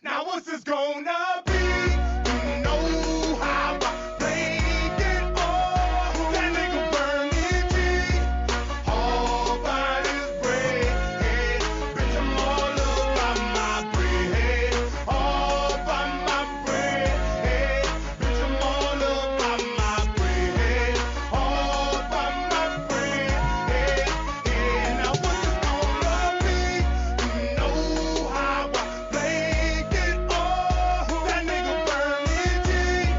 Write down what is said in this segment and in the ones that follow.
Now what's this gonna be? You know how I played it all. That nigga burn it G. All by this bread. Bitch, I'm all about my bread. All by my bread. Bitch, I'm all about my bread. All by my bread. Now what's this gonna be? You know how I played it all. That nigga burn it G.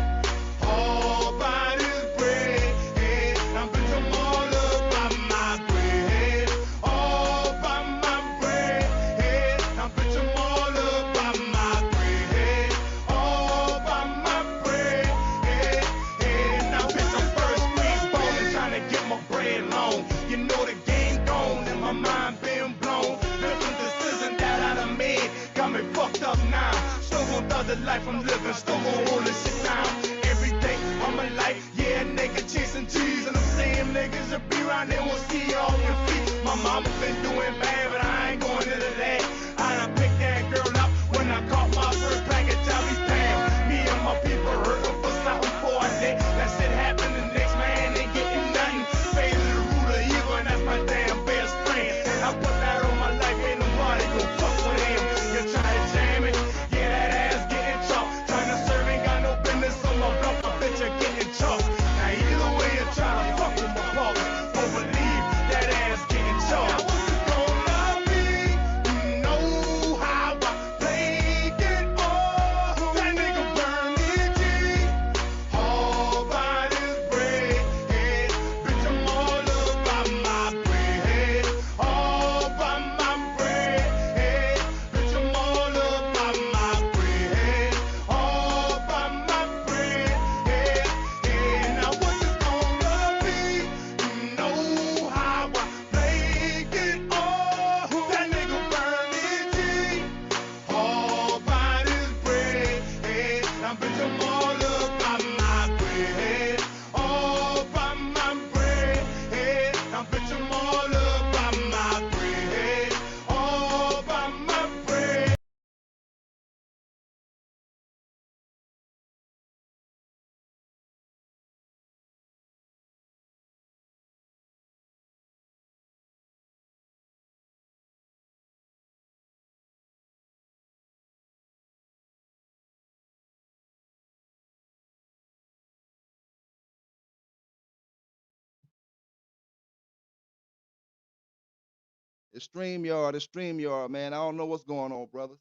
All by this bread. Now bitch, I'm all about my bread. All by my bread. Now bitch, I'm all about my bread. All by my bread. Now bitch, I'm first squeeze ballin', trying to get my bread long. You know the game gone and my mind been blown. Different decisions that I done made got me fucked up now. Still gon' thug the life I'm living, still gon' hold this shit down. Every day of my life, yeah, nigga chasing G's, and them same niggas that be around there won't see you off your feet. My mama been doing bad, but I ain't going into that. I done picked that girl up when I caught my first package. I be damn, me and my people hurting for something for a day. That shit happened, the next man ain't getting nothing. Faded the root of evil, and that's my damn best friend. I put that on my life, ain't nobody gon' fuck with him. You try to jam it, yeah, that ass getting chalk. Trying to serve, ain't got no business on my block, a bitch, you're getting chalk. Now either way you try to fuck with my boss, don't believe that ass getting chalk. Now what's it gonna be? You know how I played it all. That nigga burn it G. All by this bread. Bitch, I'm all about my bread. All by my bread. Bitch, I'm all about my bread. All by my bread. Now what's it gonna be? You know how I played it all. That nigga burn it G. All by this bread. Now bitch, I'm all about my bread. All by my bread. Now bitch, I'm all about my bread. All by my bread. It's StreamYard, man. I don't know what's going on, brothers.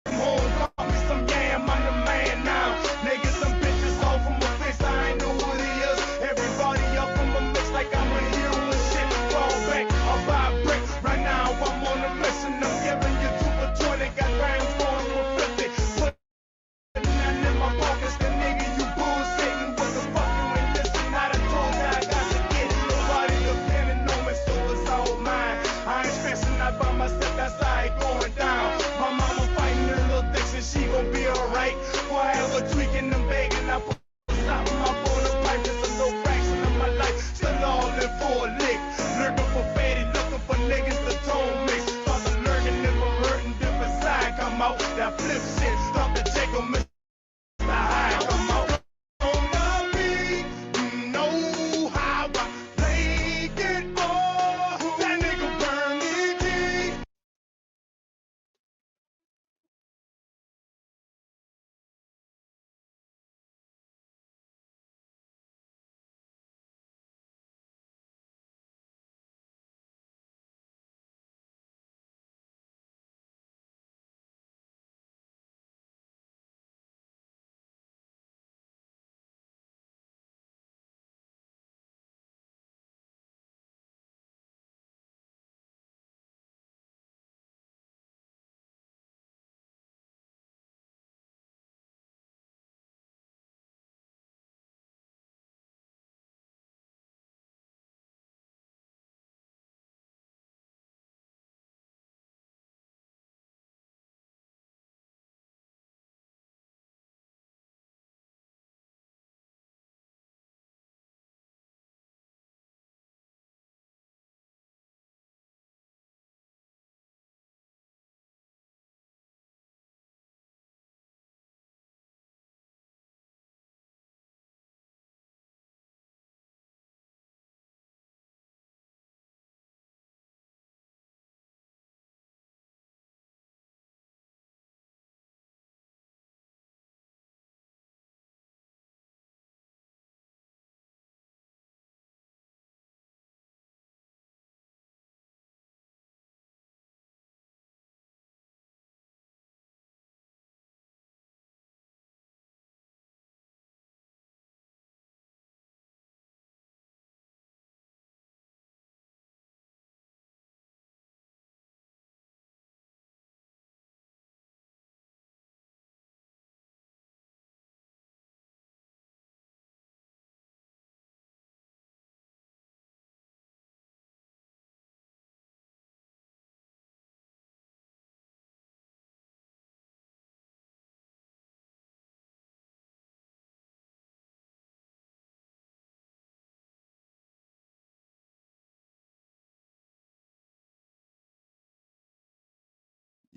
Home, call me some yam, I'm the man now. Niggas, some bitches all from my face, I ain't know what he is. Everybody up in my mix like I'm a hero and shit. Fall back, I'll buy a brick. Right now, I'm on a mission. I'm giving you 2 for 20, got grams going for 50. Putting nothing in my pockets, the nigga, you bullshitting. What the fuck you ain't listening? I done told you I got to get it. Nobody depending on me, so it's all mine. I ain't stressing out by myself, that's how it going down. My mama fighting her little dicks and she gon' be alright. Forever tweaking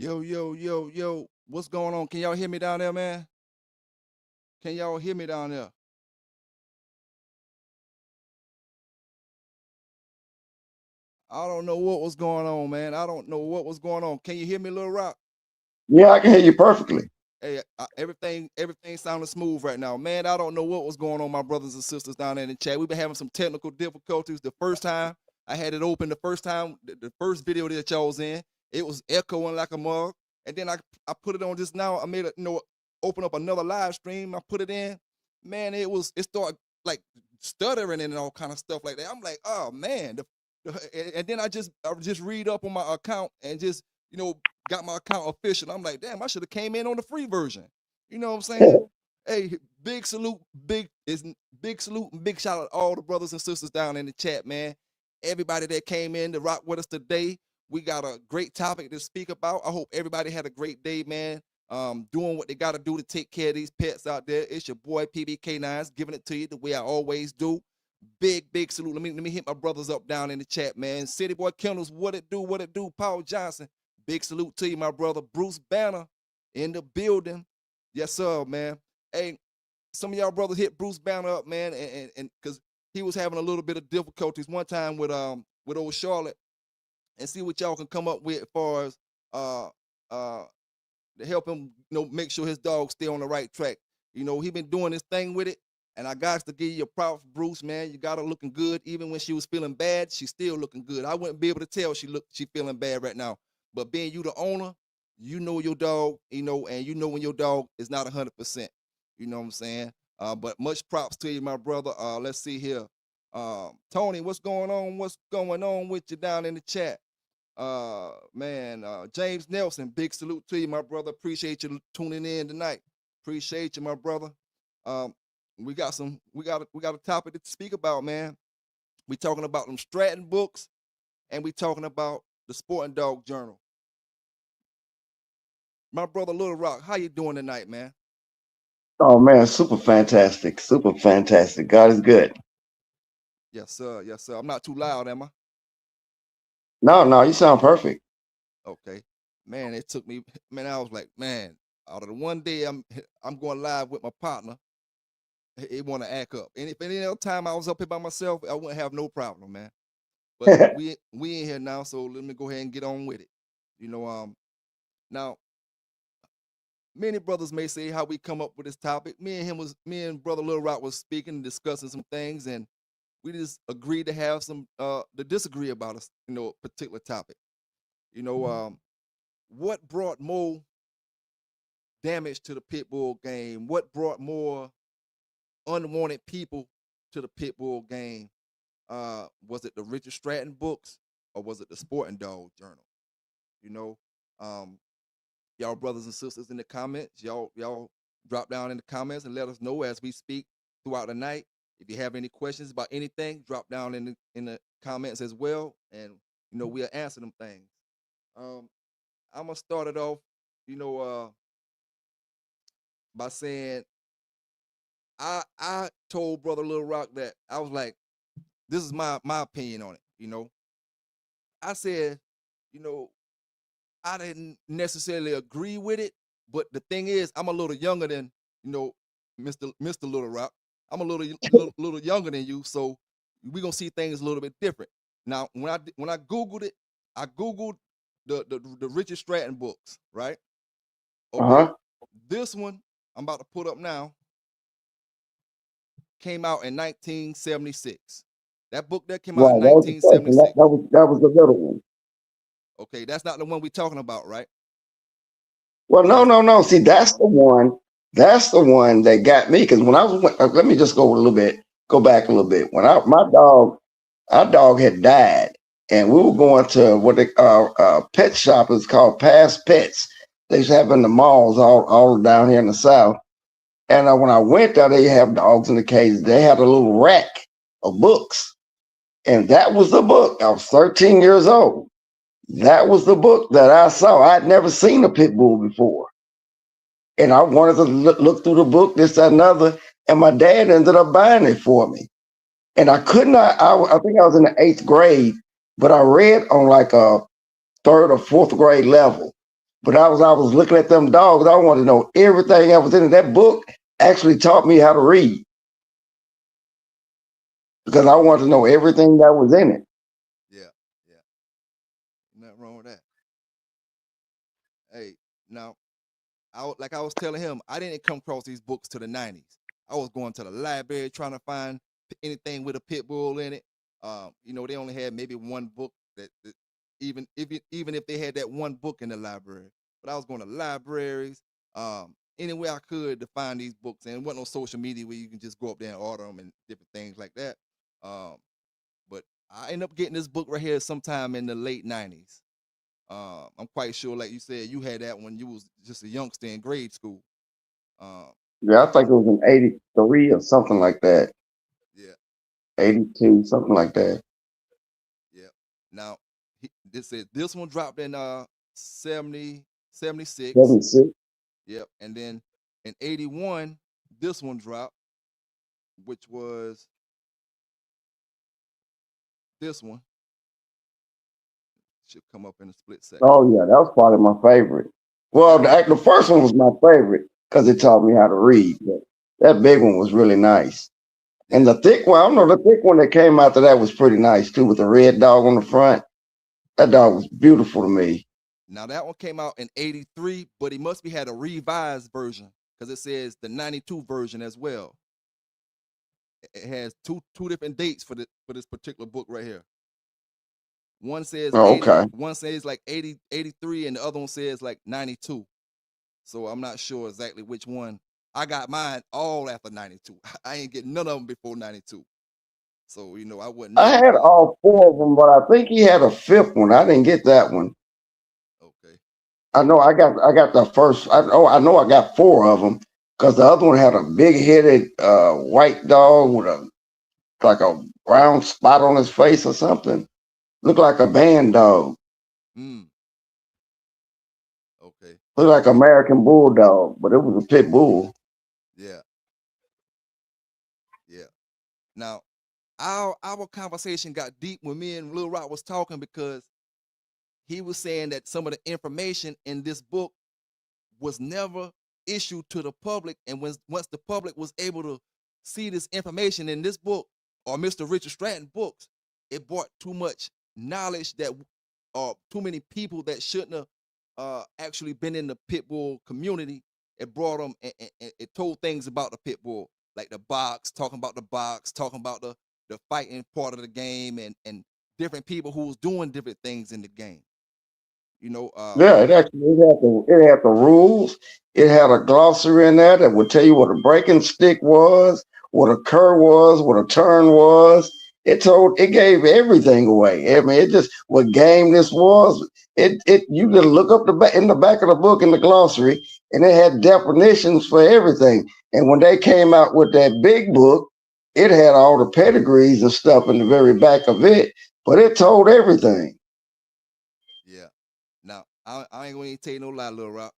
Yo, yo, yo, yo. What's going on? Can y'all hear me down there, man? Can y'all hear me down there? I don't know what was going on, man. I don't know what was going on. Can you hear me, Lil Rock? Yeah, I can hear you perfectly. Hey, everything sounding smooth right now, man. I don't know what was going on, my brothers and sisters down there in the chat. We've been having some technical difficulties. The first time I had it open, the first time, the first video that y'all was in, it was echoing like a mug. And then I put it on just now. I made it, open up another live stream. I put it in, man. It started like stuttering and all kind of stuff like that. I'm like, oh man. And then I just read up on my account and just got my account official. I'm like, damn, I should have came in on the free version. You know what I'm saying? Hey, big salute, big salute and big shout out to all the brothers and sisters down in the chat, man. Everybody that came in to rock with us today. We got a great topic to speak about. I hope everybody had a great day, man. Doing what they got to do to take care of these pets out there. It's your boy PBK9s giving it to you the way I always do. Big salute. Let me hit my brothers up down in the chat, man. City Boy Kendall's what it do. Paul Johnson. Big salute to you, my brother. Bruce Banner in the building. Yes, sir, man. Hey, some of y'all brothers hit Bruce Banner up, man, and because he was having a little bit of difficulties one time with old Charlotte, and see what y'all can come up with as far as to help him, make sure his dog stay on the right track. He been doing this thing with it, and I got to give you a props, Bruce, man. You got her looking good. Even when she was feeling bad, she's still looking good. I wouldn't be able to tell she feeling bad right now. But being you the owner, you know your dog, and you know when your dog is not 100%. You know what I'm saying? But much props to you, my brother. Let's see here. Tony, what's going on? What's going on with you down in the chat? Man, James Nelson, big salute to you, my brother. Appreciate you tuning in tonight. Appreciate you, my brother. We got a topic to speak about, man. We talking about them Stratton books, and we talking about the Sporting Dog Journal. My brother Little Rock, how you doing tonight, man? Oh man, super fantastic. Super fantastic. God is good. Yes, sir. Yes, sir. I'm not too loud, am I? No, you sound perfect. Okay. Man, it took me, man, I was like, man, out of the one day I'm going live with my partner, it want to act up. And if any other time I was up here by myself, I wouldn't have no problem, man. But we in here now, so let me go ahead and get on with it. Now many brothers may say how we come up with this topic. Me and Brother Lil Rock was speaking and discussing some things, and we just agreed to have some to disagree about a particular topic. What brought more damage to the pit bull game? What brought more unwanted people to the pit bull game? Was it the Richard Stratton books or was it the Sporting Dog Journal? Y'all brothers and sisters in the comments, y'all drop down in the comments and let us know as we speak throughout the night. If you have any questions about anything, drop down in the comments as well, and we'll answer them things. I'm gonna start it off, by saying I told Brother Lil Rock that I was like, this is my opinion on it. I said, I didn't necessarily agree with it, but the thing is, I'm a little younger than Mr. Little Rock. I'm a little younger than you, so we're gonna see things a little bit different. Now, when I Googled it, I Googled the Richard Stratton books, right? Okay. This one I'm about to put up now came out in 1976. That book that came out in 1976. That was the little one. Okay, that's not the one we're talking about, right? Well, no. See, that's the one. That's the one that got me. Because when I was, let me just go back a little bit. When our dog had died, and we were going to what they pet shop is called Past Pets. They used to have in the malls all down here in the South. And when I went there, they have dogs in the cage. They had a little rack of books, and that was the book. I was 13 years old. That was the book that I saw. I'd never seen a pit bull before. And I wanted to look through the book, this, that, and other. And my dad ended up buying it for me. And I could not, I think I was in the 8th grade, but I read on like a 3rd or 4th grade level. But I was looking at them dogs. I wanted to know everything that was in it. That book actually taught me how to read because I wanted to know everything that was in it. Yeah, yeah. Nothing wrong with that. Hey, now, like I was telling him, I didn't come across these books to the 90s. I was going to the library trying to find anything with a pit bull in it. They only had maybe one book that even if they had that one book in the library. But I was going to libraries, anywhere I could to find these books. And it wasn't no social media where you can just go up there and order them and different things like that. But I ended up getting this book right here sometime in the late 90s. I'm quite sure, like you said, you had that when you was just a youngster in grade school. Yeah, I think it was in '83 or something like that. Yeah, '82, something like that. yeah. Now, this one dropped in 76. 76. Yep, and then in 81, this one dropped, which was this one. Should come up in a split second. Oh yeah, that was probably my favorite. Well, the first one was my favorite because it taught me how to read. But that big one was really nice. And the thick one, I don't know, the thick one that came after that was pretty nice too, with the red dog on the front. That dog was beautiful to me. Now that one came out in 83, but he must be had a revised version because it says the 92 version as well. It has two different dates for this particular book right here. One says Oh, 80, okay. one says like 80, 83, and the other one says like 92. So I'm not sure exactly which one. I got mine all after 92. I ain't getting none of them before 92. So, I wouldn't know. I had all four of them, but I think he had a fifth one. I didn't get that one. Okay. I know I got the first. I know I got four of them because the other one had a big-headed white dog with like a brown spot on his face or something. Looked like a band dog. Mm. Okay. Looked like American Bulldog, but it was a pit bull. Yeah. Yeah. Now, our conversation got deep when me and Lil Rock was talking because he was saying that some of the information in this book was never issued to the public, and once the public was able to see this information in this book or Mr. Richard Stratton books, it brought too much knowledge that too many people that shouldn't have actually been in the pit bull community. It brought them and it told things about the pit bull, like the box, talking about the fighting part of the game, and different people who was doing different things in the game. Yeah, it had the rules. It had a glossary in there that would tell you what a breaking stick was, what a cur was, what a turn was. It gave everything away. I mean, it just what game this was. You just look up in the back of the book in the glossary, and it had definitions for everything. And when they came out with that big book, it had all the pedigrees and stuff in the very back of it, but it told everything. Yeah. Now, I ain't gonna tell you no lie, Lil Rock.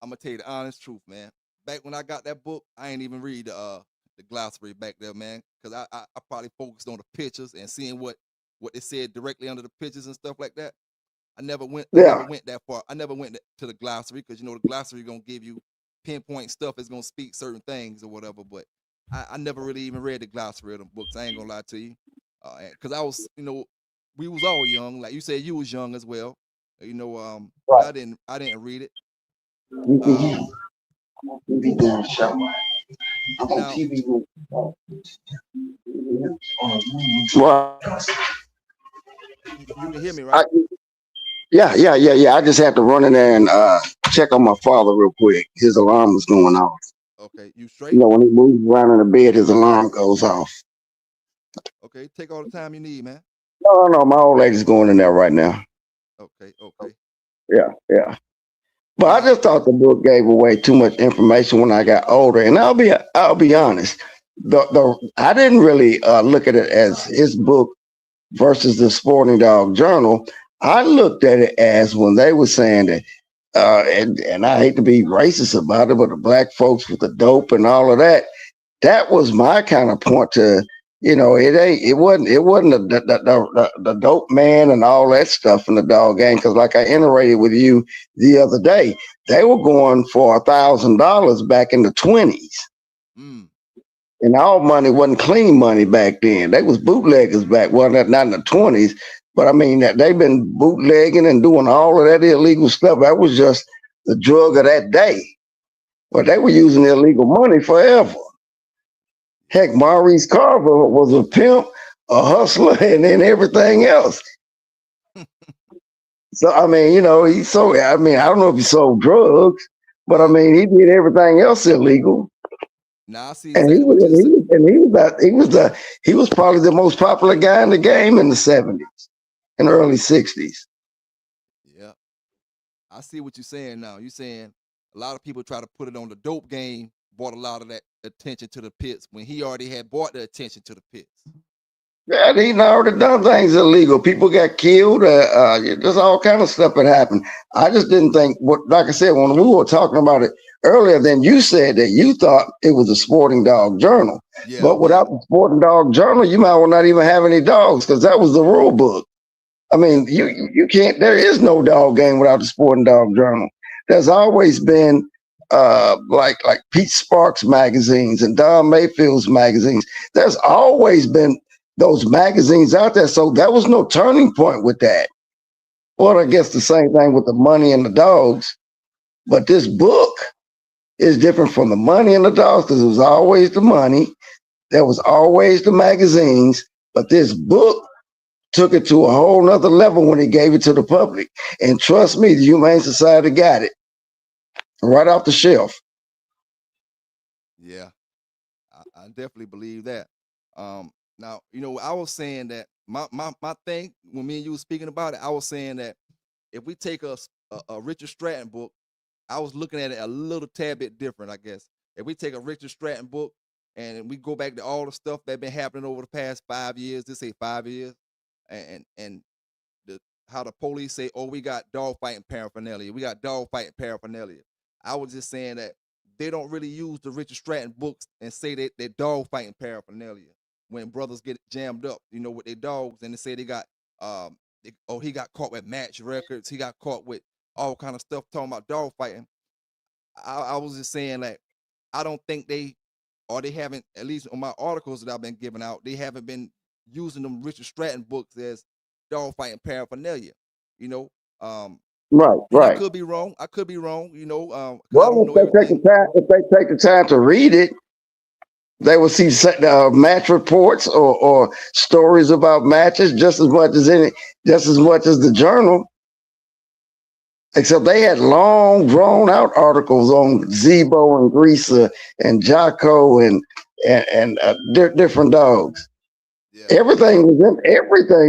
I'm gonna tell you the honest truth, man. Back when I got that book, I ain't even read the glossary back there, man, because I probably focused on the pictures and seeing what it said directly under the pictures and stuff like that. I never went that far. I never went to the glossary because the glossary gonna give you pinpoint stuff. It's gonna speak certain things or whatever. But I never really even read the glossary of them books. I ain't gonna lie to you, because I was, we was all young. Like you said, you was young as well. Right. I didn't read it. TV doing show. I'm on Now- TV. Well, You can hear me, right? yeah. I just had to run in there and check on my father real quick. His alarm was going off. Okay, you straight? When he moves around in the bed, his alarm goes off. Okay, take all the time you need, man. No, my old lady's going in there right now. Okay. Yeah. But I just thought the book gave away too much information when I got older. And I'll be honest, I didn't really look at it as his book versus the Sporting Dog Journal. I looked at it as when they were saying that, and I hate to be racist about it, but the black folks with the dope and all of that, that was my kind of point to it wasn't the dope man and all that stuff in the dog game. Because like I iterated with you the other day, they were going for $1,000 back in the 20s. Mm. And all money wasn't clean money back then. They was bootleggers back. Well, not in the 20s, but I mean they've been bootlegging and doing all of that illegal stuff. That was just the drug of that day. But they were using illegal money forever. Heck, Maurice Carver was a pimp, a hustler, and then everything else. So I mean, he sold. I mean, I don't know if he sold drugs, but I mean, he did everything else illegal. Now I see And exactly what you're saying. he was probably the most popular guy in the game in the 70s and early 60s. Yeah, I see what you're saying now. You're saying a lot of people try to put it on the dope game, brought a lot of that attention to the pits when he already had brought the attention to the pits. Yeah, he already done things illegal. People got killed. There's all kind of stuff that happened. I just didn't think like I said, when we were talking about it earlier, then you said that you thought it was a sporting dog journal. Yeah, But without the sporting dog journal, you might well not even have any dogs because that was the rule book. I mean, you can't. There is no dog game without the sporting dog journal. There's always been like Pete Sparks magazines and Don Mayfield's magazines. There's always been those magazines out there. So that was no turning point with that. Well, I guess the same thing with the money and the dogs. But this book is different from the money and the dogs because it was always the money. There was always the magazines. But this book took it to a whole nother level when he gave it to the public. And trust me, the Humane Society got it right off the shelf. Yeah, I definitely believe that. Now, I was saying that my thing when me and you were speaking about it, I was saying that if we take a Richard Stratton book, I was looking at it a little tad bit different, I guess. If we take a Richard Stratton book and we go back to all the stuff that been happening over the past 5 years, let's say 5 years, and how the police say, oh, we got dog fighting paraphernalia, we got dog fighting paraphernalia. I was just saying that they don't really use the Richard Stratton books and say that they're dog fighting paraphernalia when brothers get jammed up, with their dogs, and they say they got, he got caught with match records, he got caught with all kind of stuff talking about dog fighting. I was just saying that I don't think they haven't, at least on my articles that I've been giving out, they haven't been using them Richard Stratton books as dog fighting paraphernalia, Right. I could be wrong. I don't know If everything. they take the time to read it, they will see match reports or stories about matches just as much as the journal. Except they had long, drawn out articles on Zebo and Greaser and Jocko and different dogs. Yeah. Everything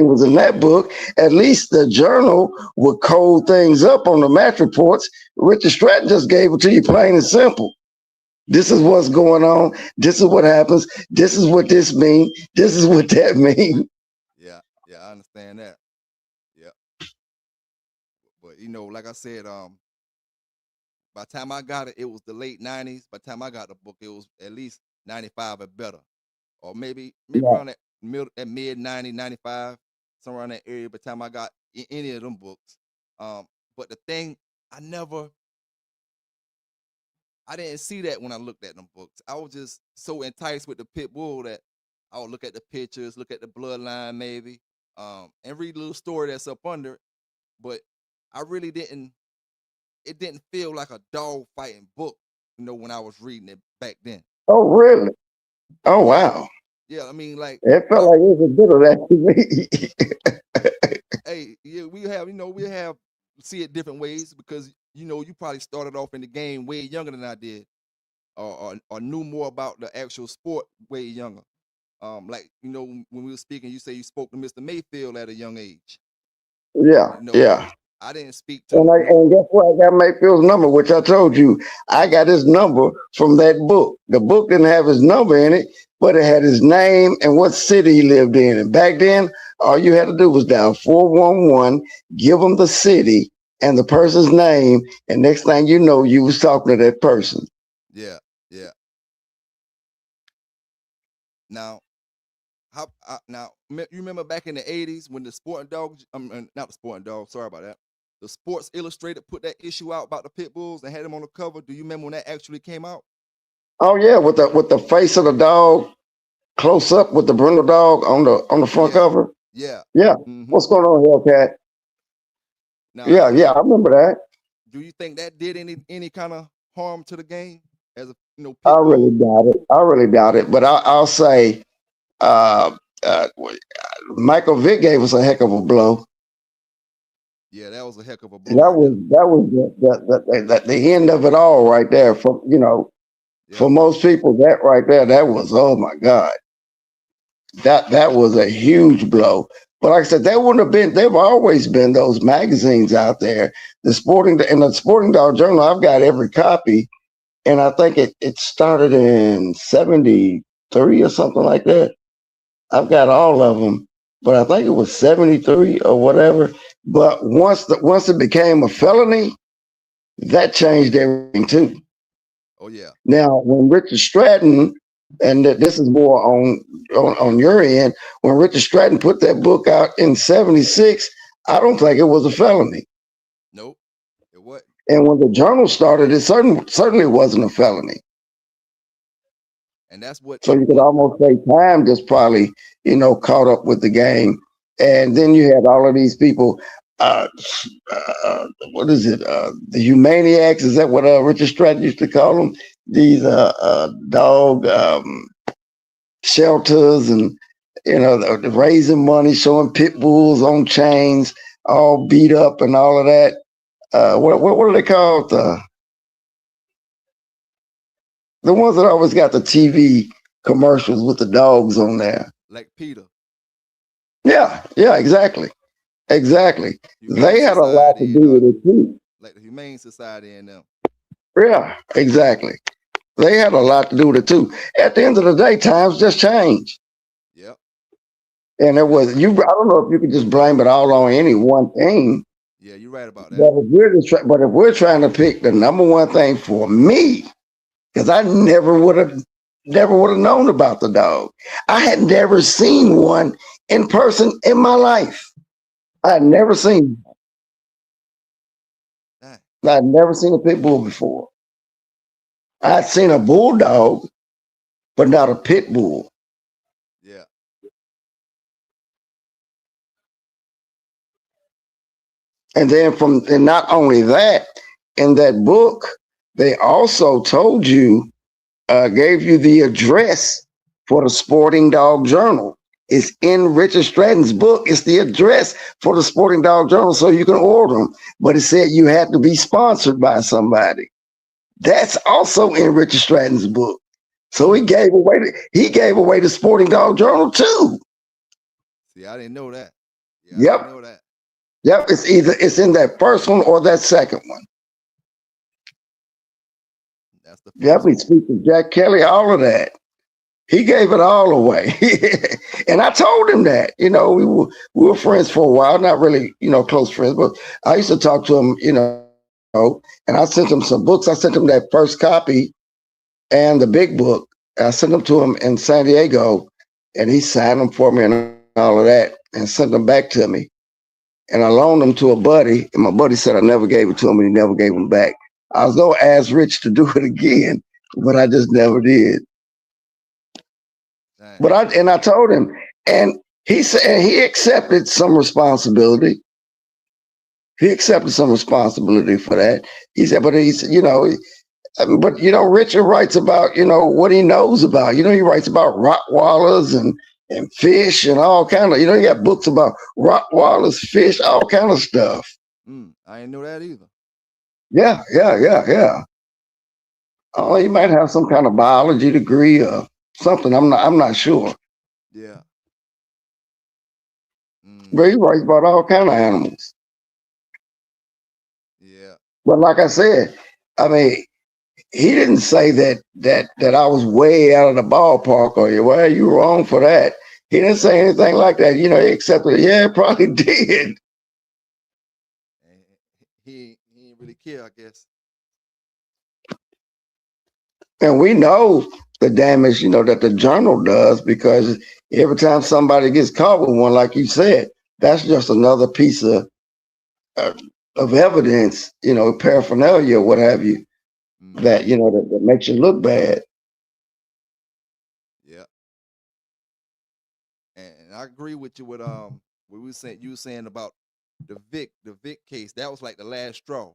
was in that book. At least the journal would code things up on the match reports. Richard Stratton just gave it to you plain and simple. This is what's going on. This is what happens. This is what this means. This is what that means. Yeah, I understand that. Yeah. But like I said, by the time I got it, it was the late 90s. By the time I got the book, it was at least 95 or better. Or maybe around that mid 90, 95, somewhere around that area by the time I got any of them books. But the thing, I didn't see that when I looked at them books. I was just so enticed with the pit bull that I would look at the pictures, look at the bloodline maybe, and read a little story that's up under it. But I really it didn't feel like a dog fighting book, when I was reading it back then. Oh, really? Oh, wow. Yeah, I mean, like, it felt like it was a bit of that to me. Hey, yeah, we have see it different ways because you probably started off in the game way younger than I did, or knew more about the actual sport way younger. Like when we were speaking, you say you spoke to Mr. Mayfield at a young age. Yeah. I didn't speak to. And guess what? I got Mayfield's number, which I told you. I got his number from that book. The book didn't have his number in it, but it had his name and what city he lived in. And back then, all you had to do was dial 411, give them the city and the person's name, and next thing you know, you was talking to that person. Yeah. Now, Now you remember back in the 80s when the sporting dog, not the sporting dog, sorry about that. The Sports Illustrated put that issue out about the pit bulls and had them on the cover. Do you remember when that actually came out? Oh yeah, with the face of the dog close up with the brindle dog on the front cover. Yeah. Yeah. Mm-hmm. What's going on, Hellcat? Now, Yeah, I remember that. Do you think that did any kind of harm to the game? As a pit I bull? really doubt it. But I'll say, Michael Vick gave us a heck of a blow. Yeah, that was a heck of a blow. That was the end of it all right there. For for most people, that right there, that was, oh my God, that was a huge blow. But like I said, there wouldn't have been. There've always been those magazines out there. The Sporting Dog Journal. I've got every copy, and I think it started in '73 or something like that. I've got all of them, but I think it was '73 or whatever. But once it became a felony, that changed everything too. Oh yeah. Now, when Richard Stratton, and this is more on your end, when Richard Stratton put that book out in '76, I don't think it was a felony. Nope, it wasn't. And when the journal started, it certainly wasn't a felony. And that's what. So you could almost say time just probably, caught up with the game. And then you had all of these people. What is it? The humaniacs? Is that what Richard Stratton used to call them? These dog shelters, and raising money, showing pit bulls on chains, all beat up and all of that. What are they called? The ones that always got the TV commercials with the dogs on there. Like Peter. Yeah, exactly. They had a lot to do with it too. Like the Humane Society and them. Yeah, exactly. They had a lot to do with it too. At the end of the day, times just change. Yep. And it was I don't know if you could just blame it all on any one thing. Yeah, you're right about that. But if we're trying to pick the number one thing for me, because I never would have known about the dog. I had never seen one in person in my life. I had never seen one. I'd never seen a pit bull before. I'd seen a bulldog, but not a pit bull. Yeah. And then and not only that, in that book, they also told you, gave you the address for the Sporting Dog Journal. It's in Richard Stratton's book. It's the address for the Sporting Dog Journal, so you can order them. But it said you had to be sponsored by somebody. That's also in Richard Stratton's book. So he gave away the Sporting Dog Journal too. See, I didn't know that. Yeah, yep. I didn't know that. Yep, it's in that first one or that second one. That's the yep, he speaks to Jack Kelly, all of that. He gave it all away. And I told him that, we were friends for a while, not really, close friends, but I used to talk to him, and I sent him some books. I sent him that first copy and the big book. I sent them to him in San Diego, and he signed them for me and all of that and sent them back to me. And I loaned them to a buddy, and my buddy said I never gave it to him, and he never gave them back. I was going to ask Rich to do it again, but I just never did. Dang. But I told him, and he said he accepted some responsibility. He accepted some responsibility for that. He said, but Richard writes about, what he knows about. He writes about Rottweilers and fish and all kind of, he got books about Rottweilers, fish, all kind of stuff. I didn't know that either. Yeah. Oh, he might have some kind of biology degree or something. I'm not sure. Yeah. But he writes about all kind of animals. Yeah. But like I said, I mean, he didn't say that I was way out of the ballpark or well, you were wrong for that. He didn't say anything like that. He accepted it. Yeah, probably did. He didn't really care, I guess. And we know the damage, that the journal does, because every time somebody gets caught with one, like you said, that's just another piece uh, of evidence, paraphernalia, what have you, that, that makes you look bad. Yeah. And I agree with you with what you were saying about the Vick case. That was like the last straw,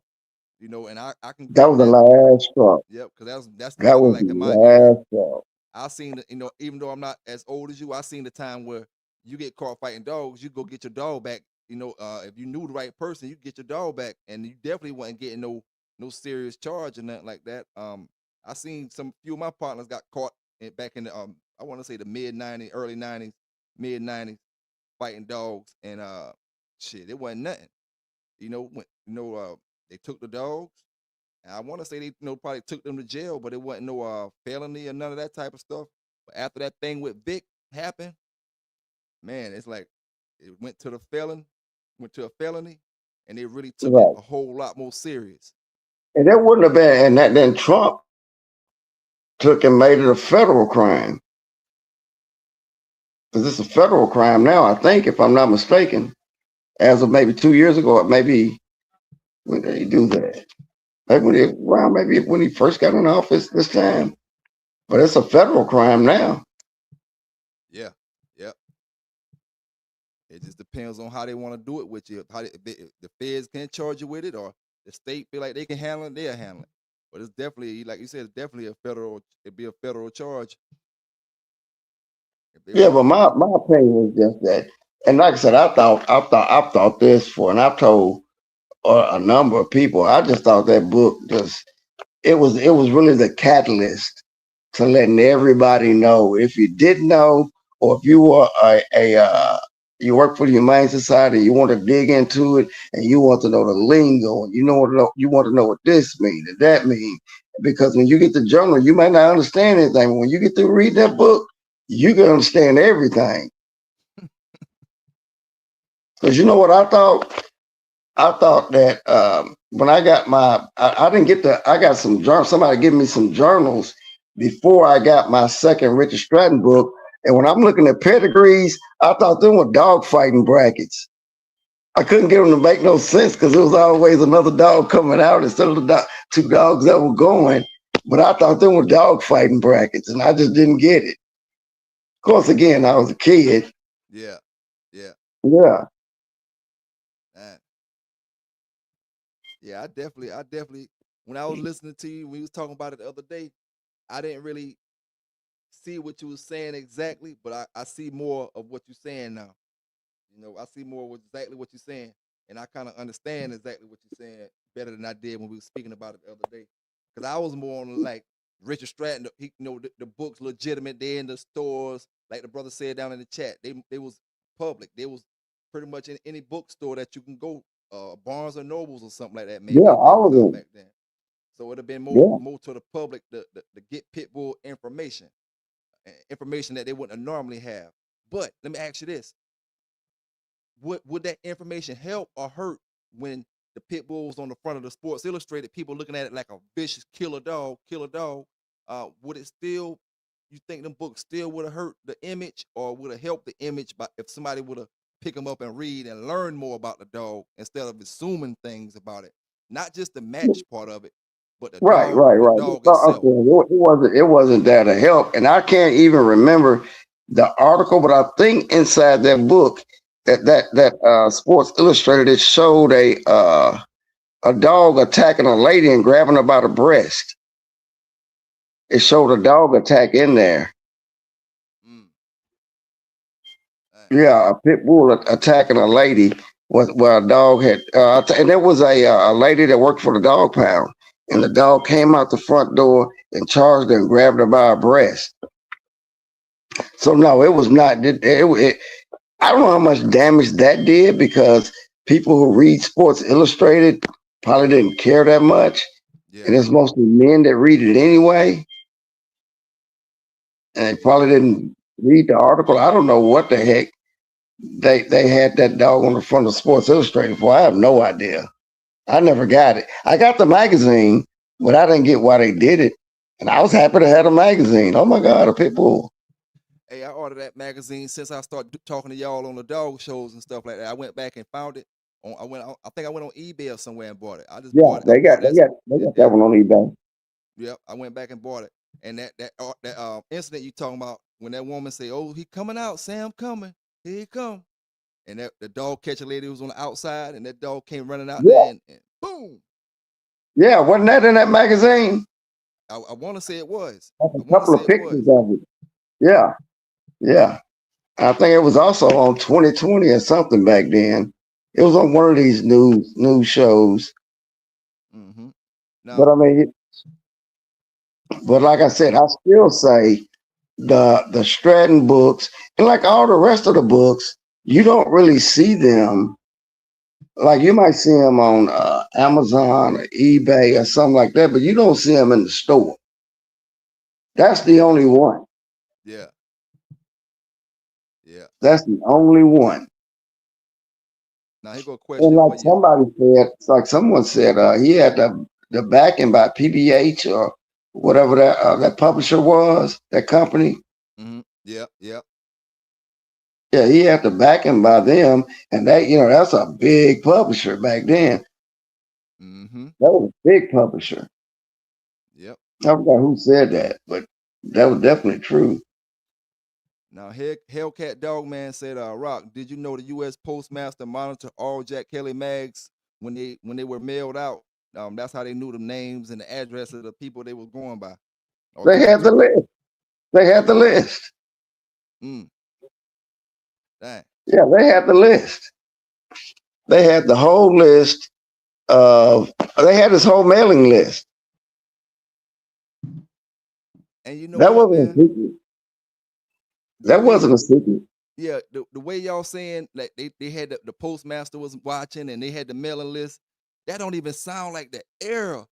and I can agree That was with the that. last straw. Yep, because that's That kind of was like the in my era. last straw. I seen even though I'm not as old as you, I seen the time where you get caught fighting dogs, you go get your dog back. If you knew the right person, you get your dog back, and you definitely wasn't getting no serious charge or nothing like that. I seen some few of my partners got caught back in the I want to say the mid '90s, early '90s, mid '90s, fighting dogs, and shit, it wasn't nothing. When they took the dogs. And I want to say they, probably took them to jail, but it wasn't no felony or none of that type of stuff. But after that thing with Vick happened, man, it's like it went to a felony, and they really took it Right. a whole lot more serious. And that wouldn't have been, and then Trump took and made it a federal crime. Because it's a federal crime now, I think, if I'm not mistaken, as of maybe 2 years ago, maybe when did he do that? Maybe when he first got in office this time. But it's a federal crime now. Yeah, yeah. It just depends on how they want to do it with you. If the feds can charge you with it, or the state feel like they can handle it, they'll handle it. But it's definitely, like you said, it's definitely it'd be a federal charge. If they Yeah, want but to do my opinion is just that. And like I said, I thought this for, and I've told a number of people. I just thought that book it was really the catalyst to letting everybody know. If you didn't know, or if you were you work for the Humane Society, you want to dig into it, and you want to know the lingo, and you want to know what this means and that means. Because when you get the journal, you might not understand anything. But when you get to read that book, you can understand everything. Because you know what I thought? I thought that when I got I didn't get I got some journals. Somebody gave me some journals before I got my second Richard Stratton book. And when I'm looking at pedigrees, I thought them were dog fighting brackets. I couldn't get them to make no sense because there was always another dog coming out instead of the two dogs that were going. But I thought them were dog fighting brackets, and I just didn't get it. Of course, again, I was a kid. yeah, yeah, Yeah. man. Yeah, I definitely, when I was listening to you, when you was talking about it the other day, I didn't really see what you was saying exactly, but I see more of what you're saying now. I see more of exactly what you're saying, and I kind of understand exactly what you're saying better than I did when we were speaking about it the other day. Because I was more on like Richard Stratton. The books legitimate. They in the stores, like the brother said down in the chat. They was public. They was pretty much in any bookstore that you can go, Barnes or Nobles or something like that. Maybe Yeah, they all was of out them. back then. So it'd have been Yeah. more to the public to get pit bull information that they wouldn't normally have. But let me ask you this: would that information help or hurt when the pit bull was on the front of the Sports Illustrated? People looking at it like a vicious killer dog, killer dog. Would it still? You think them books still would have hurt the image, or would have helped the image by if somebody would have pick them up and read and learn more about the dog instead of assuming things about it? Not just the match part of it, but Right, right, the right. dog I'm itself. saying it wasn't there to help, and I can't even remember the article, but I think inside that book that Sports Illustrated, it showed a dog attacking a lady and grabbing her by the breast. It showed a dog attack in there. Mm, Yeah, a pit bull attacking a lady where a dog had, and there was a lady that worked for the dog pound, and the dog came out the front door and charged her and grabbed her by her breast. So no, it was not. I don't know how much damage that did because people who read Sports Illustrated probably didn't care that much, yeah. and it's mostly men that read it anyway, and they probably didn't read the article. I don't know what the heck they had that dog on the front of Sports Illustrated for. I have no idea. I never got it. I got the magazine, but I didn't get why they did it. And I was happy to have a magazine. Oh my God, a pit bull. Hey, I ordered that magazine since I started talking to y'all on the dog shows and stuff like that. I went back and found it. I think I went on eBay or somewhere and bought it. I just Yeah, bought it. I bought that. they got that one on eBay. Yep, I went back and bought it. And that incident you talking about when that woman say, "Oh, he coming out, Sam coming, here he come," and that the dog catcher lady was on the outside, and that dog came running out Yeah, there, and boom. yeah, wasn't that in that magazine? I want to say it was. Like I a want to couple say of it pictures was. of it. Yeah, yeah. I think it was also on 2020 or something back then. It was on one of these news shows. Mm-hmm. But Now, I mean, but like I said, I still say the Stratton books and like all the rest of the books, you don't really see them. Like you might see them on Amazon or eBay or something like that, but you don't see them in the store. That's the only one. yeah, yeah. That's the only one. Now here go a And question for like you. somebody said, it's like someone said, he had the backing by PBH or whatever that publisher was, that company. Mm-hmm. Yep, yep. Yeah, he had the backing by them, and that's a big publisher back then. Mm-hmm. That was a big publisher. Yep. I forgot who said that, but that was definitely true. Now, Hellcat Dogman said, "Rock, did you know the U.S. Postmaster monitored all Jack Kelly mags when they were mailed out? That's how they knew the names and the address of the people they was going by or They going had the to." list. They had the list. Mm, dang. Yeah, they had the list. They had the whole list of. They had this whole mailing list. And you know That what, wasn't a man? secret. The That way wasn't a secret. Yeah, the way y'all saying like they had the postmaster was watching and they had the mailing list, that don't even sound like the era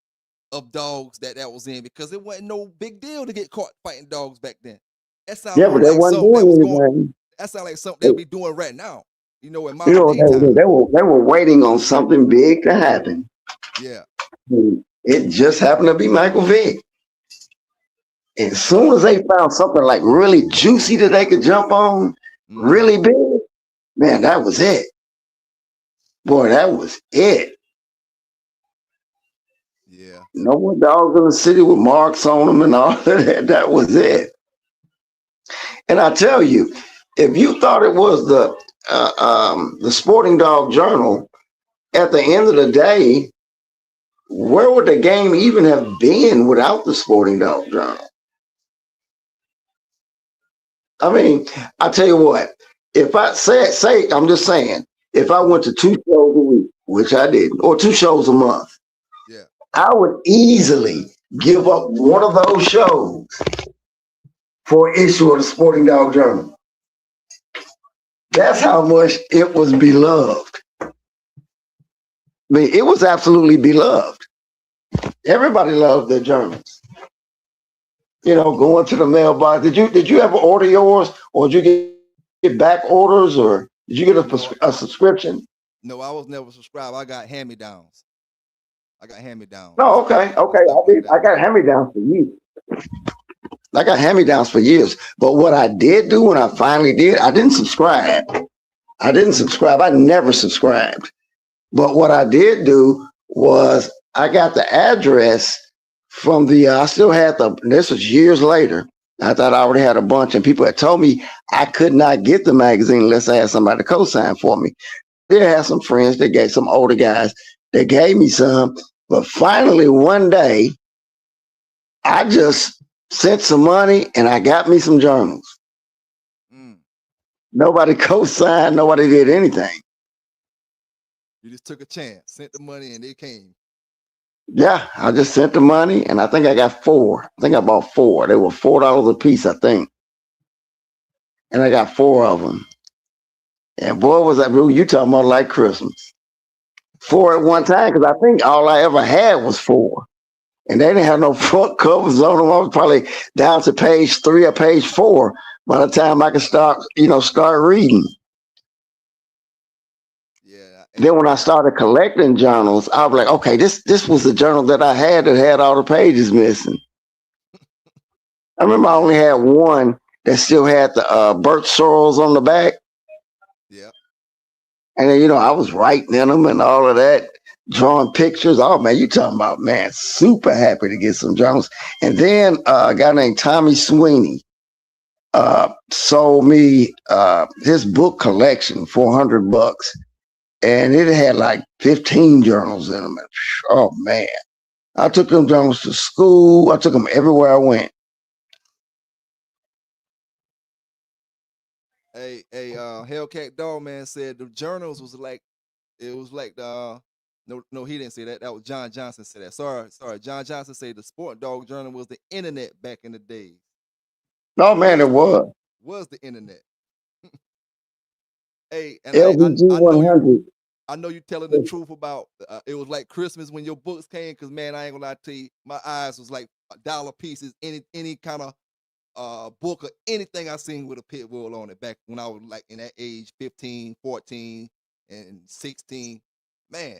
of dogs that was in because it wasn't no big deal to get caught fighting dogs back then. That sound Yeah, but more they like wasn't something that was doing going. anything. That sound like something they'll They- be doing right now. In You modern know what day they were time. doing? They were waiting on something big to happen. Yeah. It just happened to be Michael Vick. As soon as they found something like really juicy that they could jump on, Mm-hmm. really big, man, that was it. Boy, that was it. Yeah. No more dogs in the city with marks on them and all of that. That was it. And I tell you, if you thought it was the Sporting Dog Journal, at the end of the day, where would the game even have been without the Sporting Dog Journal? I mean, I tell you what, if I say, I'm just saying, if I went to 2 shows a week, which I didn't, or 2 shows a month, Yeah. I would easily give up one of those shows for an issue of the Sporting Dog Journal. That's how much it was beloved. I mean, it was absolutely beloved. Everybody loved their journals. Going to the mailbox. Did you ever order yours, or did you get back orders, or did you get No, a subscription? no, I was never subscribed. I got hand-me-downs. I got hand-me-downs No, okay, and okay. stuff like I that. got hand-me-downs for years. I got hand-me-downs for years. But what I did do when I finally did, I didn't subscribe. I never subscribed. But what I did do was I got the address from I still had this was years later. I thought I already had a bunch, and people had told me I could not get the magazine unless I had somebody to co-sign for me. I did have some friends that gave some older guys that gave me some. But finally, one day, I just sent some money and I got me some journals. Mm. Nobody co-signed, nobody did anything. You just took a chance, sent the money, and they came. Yeah, I just sent the money, and I think I got 4. I think I bought 4. They were $4 a piece, I think. And I got 4 of them. And boy, was that blue, you talking about like Christmas. 4 at one time, because I think all I ever had was 4. And they didn't have no front covers on them. I was probably down to page 3 or page 4 by the time I could start reading. Yeah. Then when I started collecting journals, I was like, okay, this was the journal that I had that had all the pages missing. I remember I only had one that still had the birch sorrels on the back. Yeah. And then, I was writing in them and all of that, drawing pictures. Oh, man, you talking about, man, super happy to get some Jones. And then a guy named Tommy Sweeney sold me his book collection for $400. And it had like 15 journals in them. Oh, man. I took them journals to school. I took them everywhere I went. Hey, Hellcat Dogman said the journals was like it was like the no, he didn't say that. That was John Johnson said that. Sorry. John Johnson said the Sport Dog Journal was the internet back in the days. Oh, man, it was. Was the internet. Hey, and LBG I know 100. I know you telling the truth about it was like Christmas when your books came, because man, I ain't gonna lie to you, my eyes was like dollar pieces, any kind of book or anything I seen with a pit bull on it back when I was like in that age, 15, 14, and 16. Man.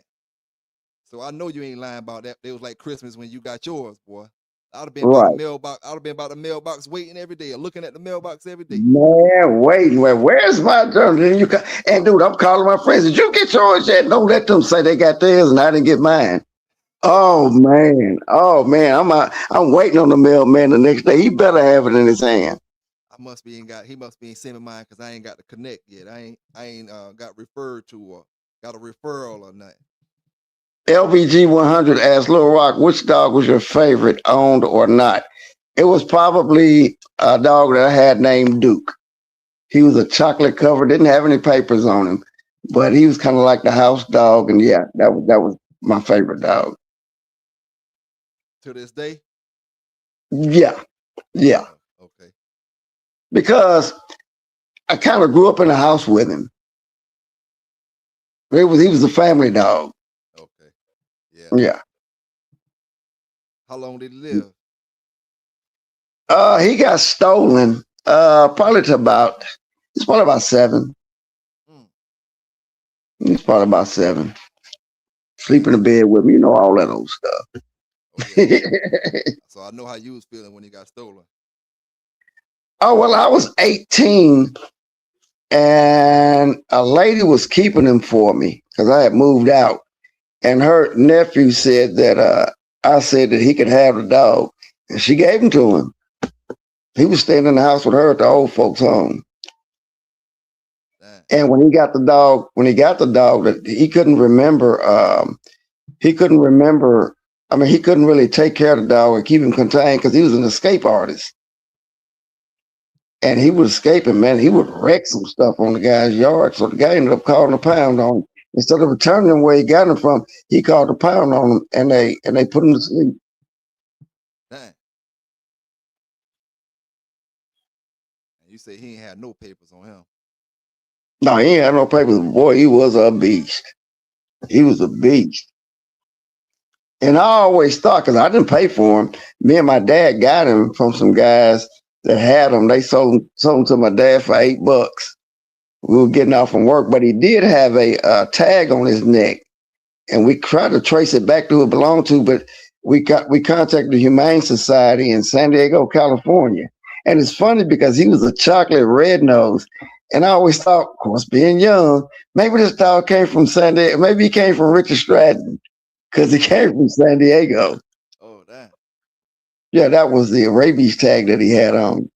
So I know you ain't lying about that. It was like Christmas when you got yours, boy. I'd have been by the Right. mailbox. I'd have been by the mailbox waiting every day or looking at the mailbox every day. Man, wait, where's my journal? Then and dude, I'm calling my friends. Did you get yours yet? Don't let them say they got theirs and I didn't get mine. Oh man, I'm waiting on the mailman the next day. He better have it in his hand. He must be in sending mine because I ain't got the connect yet. I ain't got referred to or got a referral or nothing. LBG 100 asked Lil Rock, which dog was your favorite, owned or not? It was probably a dog that I had named Duke. He was a chocolate cover, didn't have any papers on him, but he was kind of like the house dog. And yeah, that was my favorite dog. To this day? Yeah. Okay. Because I kind of grew up in the house with him. He was a family dog. Okay. Yeah. How long did he live? He got stolen. It's probably about 7. He's probably about 7. Sleep in the bed with me, all that old stuff. Oh, yeah. So I know how you was feeling when he got stolen. Oh, well, I was 18 and a lady was keeping him for me because I had moved out. And her nephew said that I said that he could have the dog. And she gave him to him. He was staying in the house with her at the old folks' home. And when he got the dog, that he couldn't remember. He couldn't really take care of the dog and keep him contained because he was an escape artist. And he was escaping, man. He would wreck some stuff on the guy's yard. So the guy ended up calling a pound on him. Instead of returning him where he got him from, he called a pound on him and they put him to sleep. Dang. And you say he ain't had no papers on him. No, he ain't had no papers. Boy, he was a beast. He was a beast. And I always thought, because I didn't pay for him, me and my dad got him from some guys that had him. They sold him to my dad for $8. We were getting off from work, but he did have a tag on his neck. And we tried to trace it back to who it belonged to, but we contacted the Humane Society in San Diego, California. And it's funny because he was a chocolate red nose. And I always thought, of course, being young, maybe this dog came from San Diego. Maybe he came from Richard Stratton because he came from San Diego. Oh, damn. Yeah, that was the rabies tag that he had on.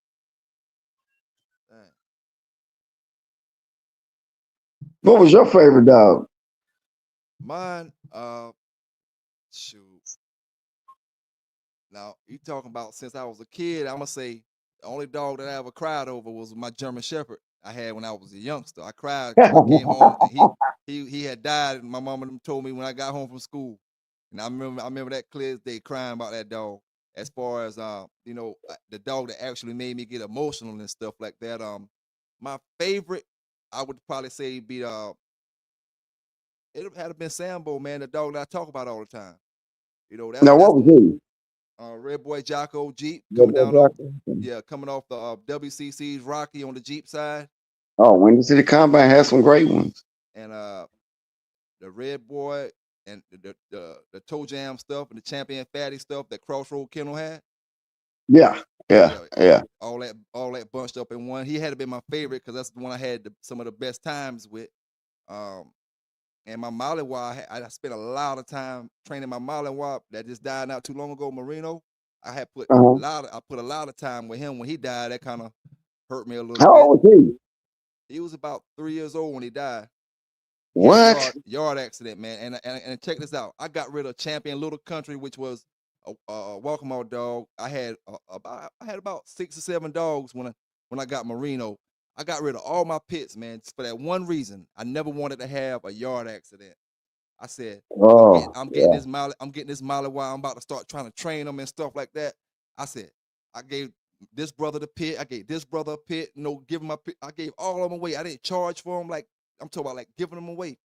Damn. What was your favorite dog? Mine, shoot. Now, you talking about since I was a kid, I'm going to say the only dog that I ever cried over was my German Shepherd I had when I was a youngster. I cried because I came home and he had died. And my mama told me when I got home from school. And I remember that clear as day crying about that dog. As far as the dog that actually made me get emotional and stuff like that. My favorite, I would probably say be it had been Sambo, man, the dog that I talk about all the time. Now, what was he? Red Boy Jocko Jeep Red coming Boy off, Jocko? coming off the WCC's Rocky on the Jeep side, Oh, Windy City Combine has some great ones. and the Red Boy and the Toe Jam stuff and the Champion Fatty stuff that Crossroad Kennel had. Yeah, Yeah, yeah. all that bunched up in one. He had to be my favorite because that's the one I had some of the best times with. Um, and my Malinois, I spent a lot of time training my Malinois that just died not too long ago, Marino. I put a Uh-huh. lot of time with him. When he died, that kind of hurt me a little How bit. old was he? He was about 3 years old when he died. He had a What? yard accident, man. And check this out. I got rid of Champion Little Country, which was a walk out dog. I had about 6 or 7 dogs when I got Marino. I got rid of all my pits, man, just for that one reason. I never wanted to have a yard accident. I said, Oh, I'm getting yeah. this Molly while I'm about to start trying to train them and stuff like that. I said, I gave this brother the pit. I gave this brother a pit. Give him my pit. I gave all of them away. I didn't charge for them. Like, I'm talking about like giving them away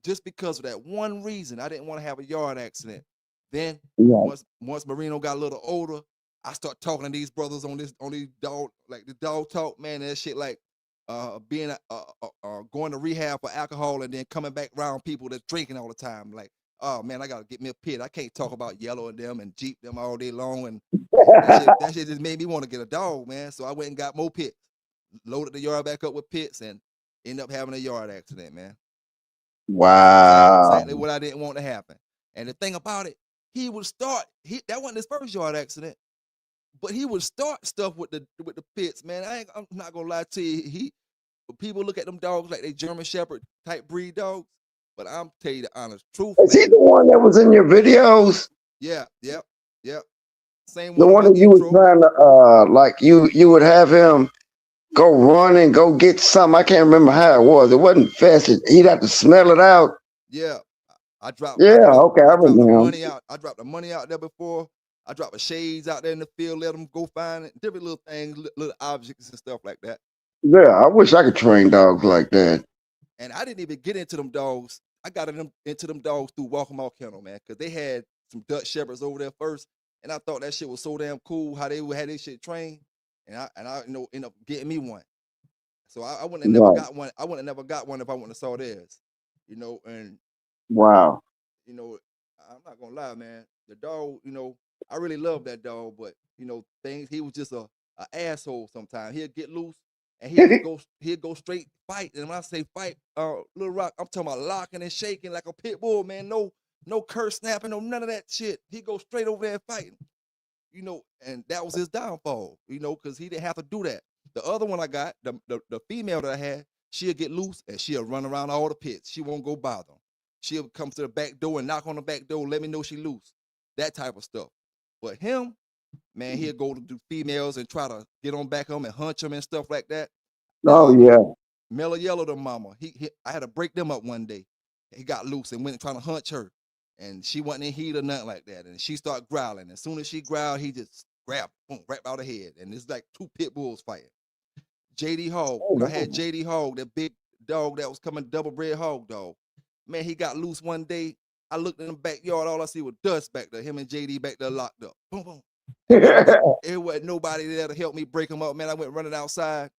just because of that one reason. I didn't want to have a yard accident. Then Yeah. once Marino got a little older, I start talking to these brothers on these dog, like the dog talk, man. And that shit like being going to rehab for alcohol and then coming back around people that's drinking all the time. Like, oh man, I gotta get me a pit. I can't talk about Yellow and them and Jeep them all day long. And that shit just made me want to get a dog, man. So I went and got more pits, loaded the yard back up with pits, and ended up having a yard accident, man. Wow. Exactly what I didn't want to happen. And the thing about it, he would start. That wasn't his first yard accident, but he would start stuff with the pits, man. I'm not gonna lie to you. People look at them dogs like they German Shepherd type breed dogs, but I'm tell you the honest truth, Is he man. the one that was in your videos? Yeah, yep. Same The one on one my that you were intro. trying to like you would have him go run and go get something. I can't remember how it was. It wasn't fast. He'd have to smell it out. Yeah, I dropped Yeah, okay, I I dropped the remember him. money out. I dropped the money out there before. I dropped the shades out there in the field. Let them go find it. Different little things, little objects and stuff like that. Yeah, I wish I could train dogs like that. And I didn't even get into them dogs. I got into them dogs through Walk'em Out Kennel, man, because they had some Dutch Shepherds over there first, and I thought that shit was so damn cool how they would have their shit trained, and I end up getting me one. So I wouldn't have never Right. got one. I wouldn't have never got one if I wouldn't have saw theirs, and Wow. I'm not gonna lie, man. The dog, I really love that dog, but things he was just a asshole sometimes. He'll get loose and he'll go straight fight. And when I say fight, Little Rock, I'm talking about locking and shaking like a pit bull, man. No curse snapping, no none of that shit. He go straight over there and fighting. And that was his downfall, because he didn't have to do that. The other one I got, the female that I had, she'll get loose and she'll run around all the pits. She won't go bother them. She'll come to the back door and knock on the back door, let me know she loose. That type of stuff. But him, man, he'll go to do females and try to get on back on them and hunch them and stuff like that. Oh yeah. Mellow Yellow, the mama. I had to break them up one day. He got loose and went trying to hunch her. And she wasn't in heat or nothing like that. And she started growling. As soon as she growled, he just grabbed, boom, right out her head. And it's like 2 pit bulls fighting. JD Hog. Oh, When I had wow. JD Hog, that big dog that was coming double bred hog dog. Man, he got loose one day. I looked in the backyard, all I see was dust back there. Him and JD back there locked up. Boom, boom. It wasn't nobody there to help me break him up, man. I went running outside.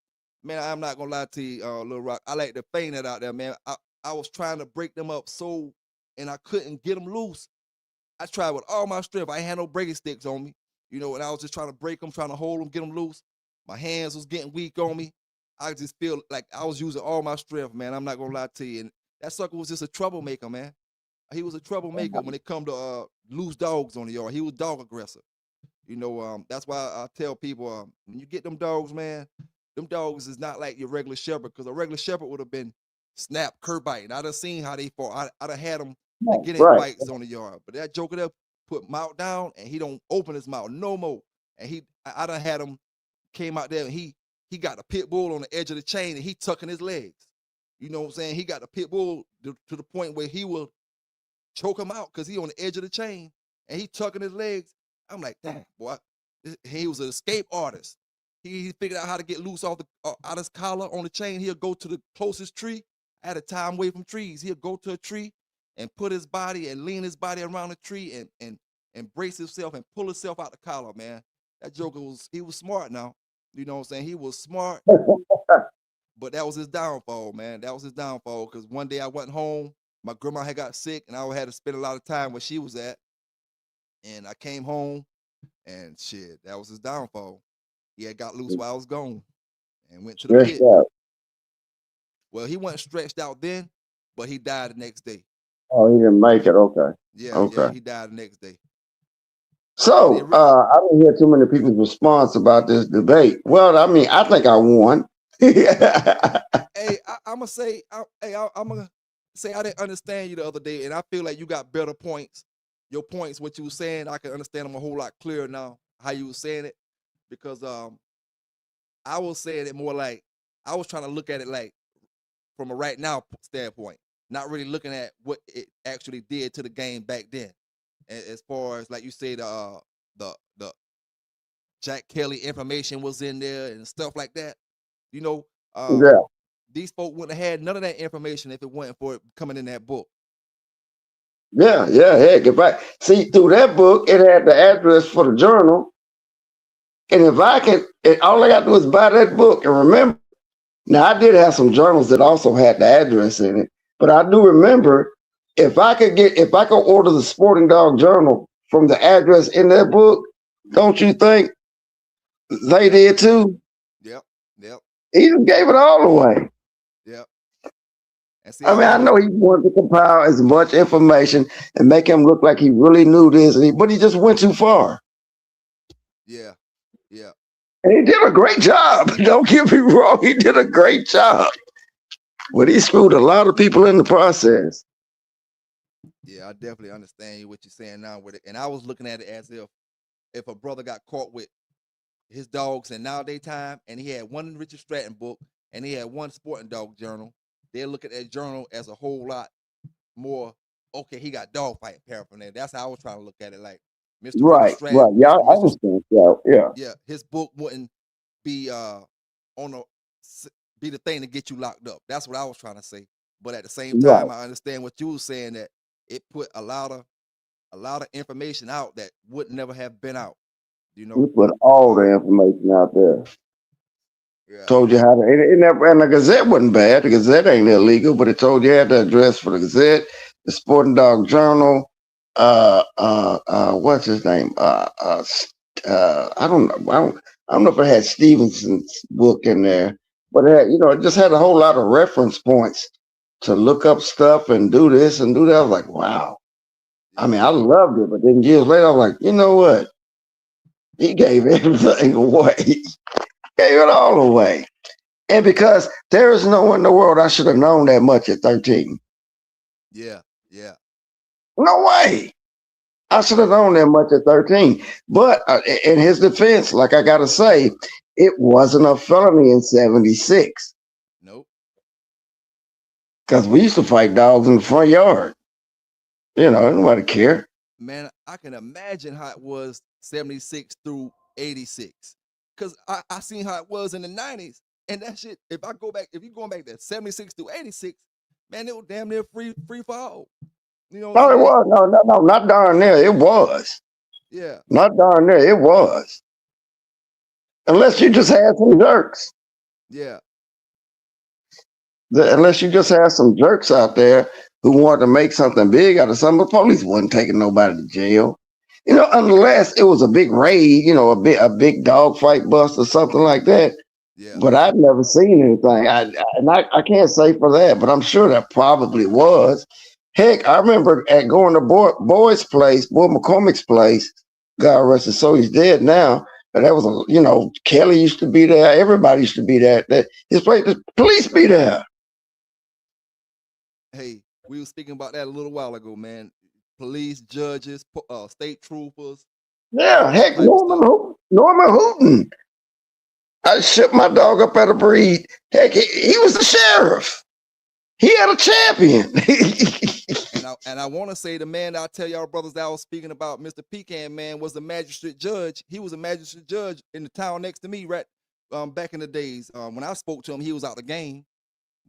Man, I'm not gonna lie to you, Lil Rock. I like to feign it out there, man. I was trying to break them up and I couldn't get them loose. I tried with all my strength. I ain't had no breaking sticks on me, and I was just trying to break them, trying to hold them, get them loose. My hands was getting weak on me. I just feel like I was using all my strength, man. I'm not gonna lie to you. And that sucker was just a troublemaker, man. He was a troublemaker when it come to loose dogs on the yard. He was dog aggressor. That's why I tell people when you get them dogs, man, them dogs is not like your regular shepherd, because a regular shepherd would have been snap, curb biting. I done seen how they fought. I done had them like get in Right. fights on the yard. But that joker there put mouth down and he don't open his mouth no more. And I done had him came out there and he got a pit bull on the edge of the chain and he tucking his legs. You know what I'm saying? He got the pit bull to the point where he will choke him out because he on the edge of the chain and he tucking his legs. I'm like, damn, boy. He was an escape artist. He figured out how to get loose off out his collar on the chain. He'll go to the closest tree. I had to tie him away from trees. He'll go to a tree and put his body and lean his body around the tree and brace himself and pull himself out the collar, man. That joker was smart now. You know what I'm saying? He was smart, but that was his downfall, man. That was his downfall because one day I went home. My grandma had got sick and I had to spend a lot of time where she was at. And I came home and shit, that was his downfall. He had got loose while I was gone and went to the Stretched pit. out. Well, he wasn't stretched out then, but he died the next day. Oh, he didn't make it. Okay. Yeah, Okay. yeah, he died the next day. So And it re- I didn't hear too many people's response about this debate. Well, I mean, I think I won. Hey, I'm gonna say, I'm gonna say I didn't understand you the other day, and I feel like you got better points. Your points, what you were saying, I can understand them a whole lot clearer now. How you were saying it, because I was saying it more like I was trying to look at it like from a right now standpoint, not really looking at what it actually did to the game back then. As far as like you say, the Jack Kelly information was in there and stuff like that. You know, Yeah. these folk wouldn't have had none of that information if it wasn't for it coming in that book. Yeah. Heck, if I see through that book, it had the address for the journal. And if I can, all I got to do is buy that book and remember. Now, I did have some journals that also had the address in it, but I do remember if I could order the Sporting Dog Journal from the address in that book, don't you think they did too? Yep. He just gave it all away. Yep. And see, I mean, I know he wanted to compile as much information and make him look like he really knew this, but he just went too far. Yeah. And he did a great job. Don't get me wrong, he did a great job. But he screwed a lot of people in the process. Yeah, I definitely understand what you're saying now with it. And I was looking at it as if a brother got caught with his dogs in nowadays time, and he had one Richard Stratton book, and he had one Sporting Dog Journal, they'll look at that journal as a whole lot more. Okay, he got dog fight paraphernalia. That's how I was trying to look at it. Like Mr. Richard Stratton. Right. Yeah, I understand. Yeah. Yeah, his book wouldn't be be the thing to get you locked up. That's what I was trying to say. But at the same time, I understand what you were saying, that it put a lot of information out that would never have been out. You know, We put all the information out there. Yeah. Told you how to, and the Gazette wasn't bad. The Gazette ain't illegal, but it told you had the address for the Gazette, the Sporting Dog Journal. What's his name? I don't know if it had Stevenson's book in there, but it had, it just had a whole lot of reference points to look up stuff and do this and do that. I was like, wow. I mean, I loved it, but then years later, I was like, you know what? He gave everything away. Gave it all away. And because there is no one in the world I should have known that much at 13. Yeah. No way. I should have known that much at 13. But in his defense, like I got to say, it wasn't a felony in 76. Nope. Because we used to fight dogs in the front yard. Nobody cared. Man, I can imagine how it was 76 through 86. Because I seen how it was in the 90s. And that shit, if you're going back there, 76 through 86, man, it was damn near free for all. No, it was. No, not darn near. It was. Yeah. Not darn near. It was. Unless you just had some jerks. Yeah. Unless you just had some jerks out there who wanted to make something big out of something, the police wasn't taking nobody to jail. Unless it was a big raid, a big dog fight bust or something like that. Yeah. But I've never seen anything. I can't say for that, but I'm sure that probably was. Heck, I remember going to Boy McCormick's place. God rest his soul, he's dead now. But that was Kelly used to be there. Everybody used to be there. His place, the police be there. Hey, we were speaking about that a little while ago, man. Police, judges, state troopers. Yeah, heck, Norman Hooten. I shipped my dog up at a breed. Heck, he was the sheriff. He had a champion. and I want to say the man that I tell y'all brothers that I was speaking about, Mr. Pecan, man, was a magistrate judge. He was a magistrate judge in the town next to me, right? Back in the days. When I spoke to him, he was out the game.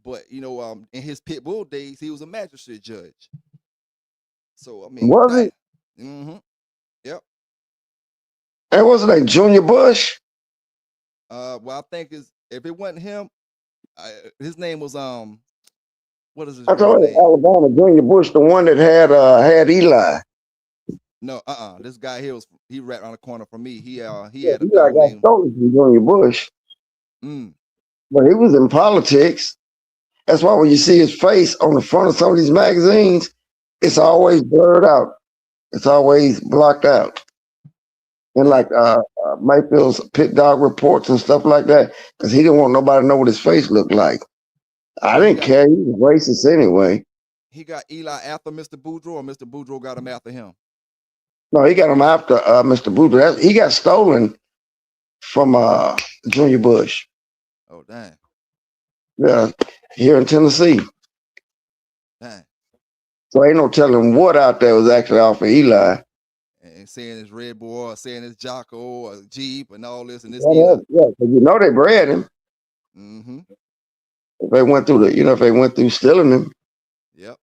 But, in his pit bull days, he was a magistrate judge. So, I mean. Was he? Mm-hmm. Yep. And wasn't that Junior Bush? Well, I think if it wasn't him, his name was what is his I told you, name? Alabama Junior Bush, the one that had Eli. No, this guy here he right around the corner from me. He had a Eli dog got named stolen from Junior Bush, mm, but he was in politics. That's why when you see his face on the front of some of these magazines, it's always blurred out. It's always blocked out. And yeah. like Mayfield's pit dog reports and stuff like that, because he didn't want nobody to know what his face looked like. I So didn't care. He was racist anyway. he got Eli after Mr. Boudreaux, or Mr. Boudreaux got him after him. No, he got him after Mr. Boudreaux. He got stolen from Junior Bush. Oh dang. Yeah, here in Tennessee. Dang. So ain't no telling what out there was actually off of Eli. And saying it's Red Bull, or saying it's Jocko or Jeep and all this and this Yeah, Eli. yeah, 'cause you know they bred him. Mm-hmm. If they went through if they went through stealing him, Yep.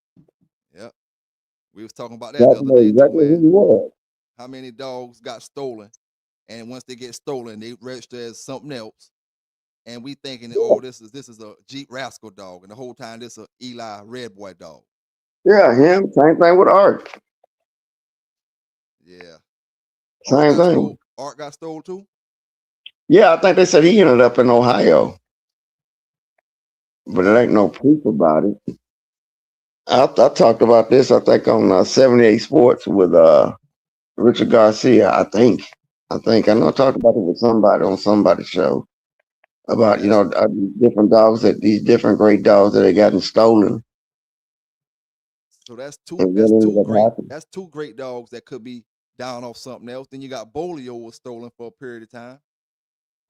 We was talking about that that's the other day too, exactly who man. he was. How many dogs got stolen, and once they get stolen, they register as something else, and we thinking, oh, this is a Jeep Rascal dog, and the whole time this a Eli Red Boy dog. Yeah, him. Same thing with Art. Yeah. Same thing. Art got stole too. Yeah, I think they said he ended up in Ohio, but there ain't no proof about it. I talked about this, I think, on 78 Sports with Richard Garcia. I think. I know I talked about it with somebody on somebody's show about different dogs these different great dogs that had gotten stolen. So that's two. And That's what two ended up great. happening. That's two great dogs that could be down off something else. Then you got Bolio was stolen for a period of time.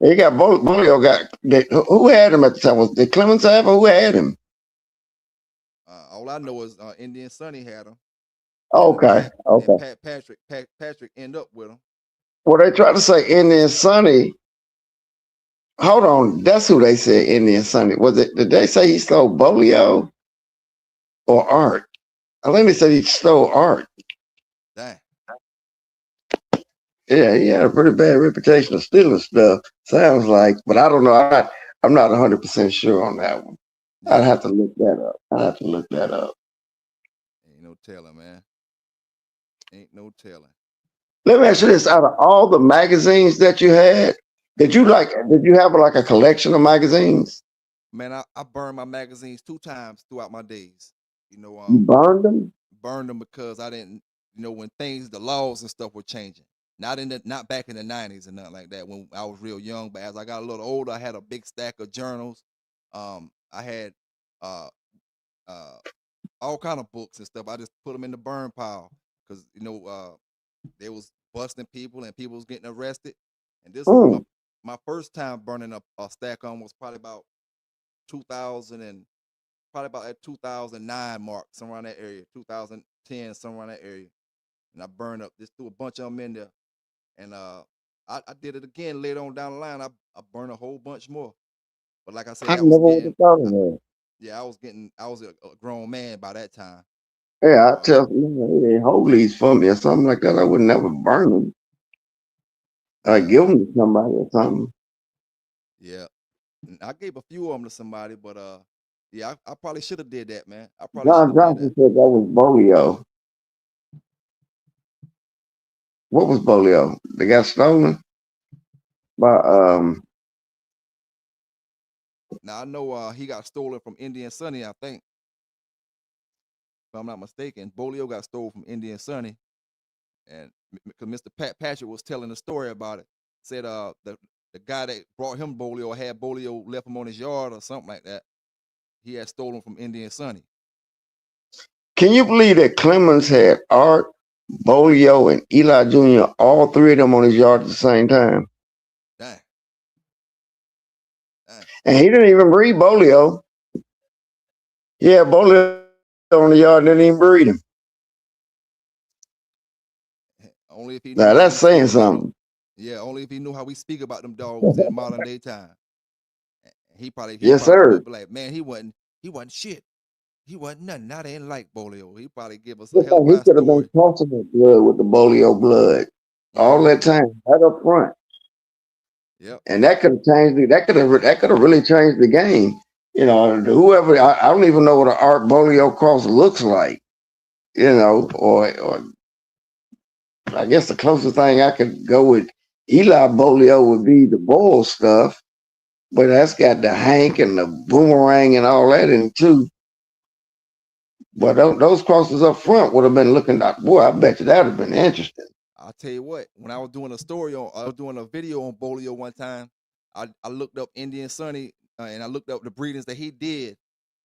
He got Bolio who had him at the time? Was it Clemens have or who had him? All I know is Indian Sonny had him. Okay. And Patrick end up with him. Well, they tried to say Indian Sonny. Hold on, that's who they said Indian Sonny. Was it? Did they say he stole Bolio or Art? I think they said he stole Art. Dang. Yeah, he had a pretty bad reputation of stealing stuff. Sounds like, but I don't know. I'm not 100% sure on that one. Yeah. I'd have to look that up. Ain't no telling, man. Ain't no telling. Let me ask you this: out of all the magazines that you had, did you have like a collection of magazines? Man, I burned my magazines 2 times throughout my days. You You burned them? Burned them because I didn't, when the laws and stuff were changing. Not back in the 90s and nothing like that when I was real young. But as I got a little older, I had a big stack of journals. I had all kind of books and stuff. I just put them in the burn pile because they was busting people and people was getting arrested. And this was my first time burning up a stack on was probably about 2000 and probably about at 2009 mark, somewhere around that area, 2010, somewhere around that area. And I burned up, just threw a bunch of them in there. And I did it again later on down the line. I burned a whole bunch more. But like I said, I was a grown man by that time. Yeah, I tell you, they hold these for me or something like that. I would never burn them. I'd give them to somebody or something. Yeah. And I gave a few of them to somebody, but yeah, I probably should have did that, man. I probably John Johnson said that was Bolio. What was Bolio? They got stolen by Now I know he got stolen from Indian Sonny, I think. If I'm not mistaken, Bolio got stolen from Indian Sonny, and because Mr. Patrick was telling the story about it, said the guy that brought him Bolio had Bolio left him on his yard or something like that. He had stolen from Indian Sonny. Can you believe that Clemens had Art, Bolio, and Eli Jr., all 3 of them on his yard at the same time? Dang. And he didn't even breed Bolio. Yeah, Bolio on the yard and didn't even breed him. Only if he now that's saying something. Yeah, only if he knew how we speak about them dogs in modern day time. He probably sir. Be like, man, he wasn't shit. He wasn't nothing. Now they ain't like Bolio. He probably give us He a hell of a story. could have been tossing the blood with the Bolio blood all that time, right up front. Yep. And that could have changed. That could have really changed the game. Whoever I don't even know what an Art Bolio cross looks like. Or I guess the closest thing I could go with Eli Bolio would be the bull stuff, but that's got the Hank and the boomerang and all that in it too. But those crosses up front would have been looking like, boy, I bet you that would have been interesting. I'll tell you what, when I was doing I was doing a video on Bolio one time, I looked up Indian Sonny and I looked up the breedings that he did.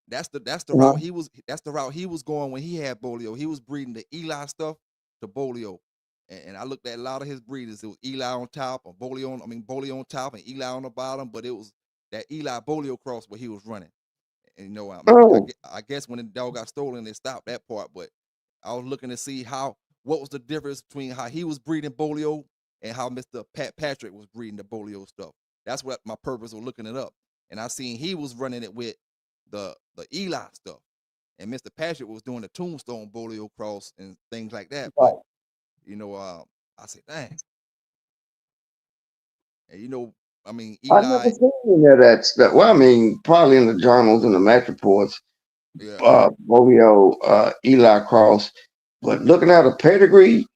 That's the route he was going when he had Bolio. He was breeding the Eli stuff to Bolio. And I looked at a lot of his breeders. It was Eli on top, or Bolio on top and Eli on the bottom, but it was that Eli Bolio cross where he was running. And I guess when the dog got stolen, they stopped that part. But I was looking to see what was the difference between how he was breeding Bolio and how Mr. Patrick was breeding the Bolio stuff. That's what my purpose of looking it up. And I seen he was running it with the Eli stuff, and Mr. Patrick was doing the Tombstone Bolio cross and things like that. But I said, dang. And Eli. I never seen any of that stuff. Well, probably in the journals and the match reports, Bolio, Eli cross. But looking at a pedigree,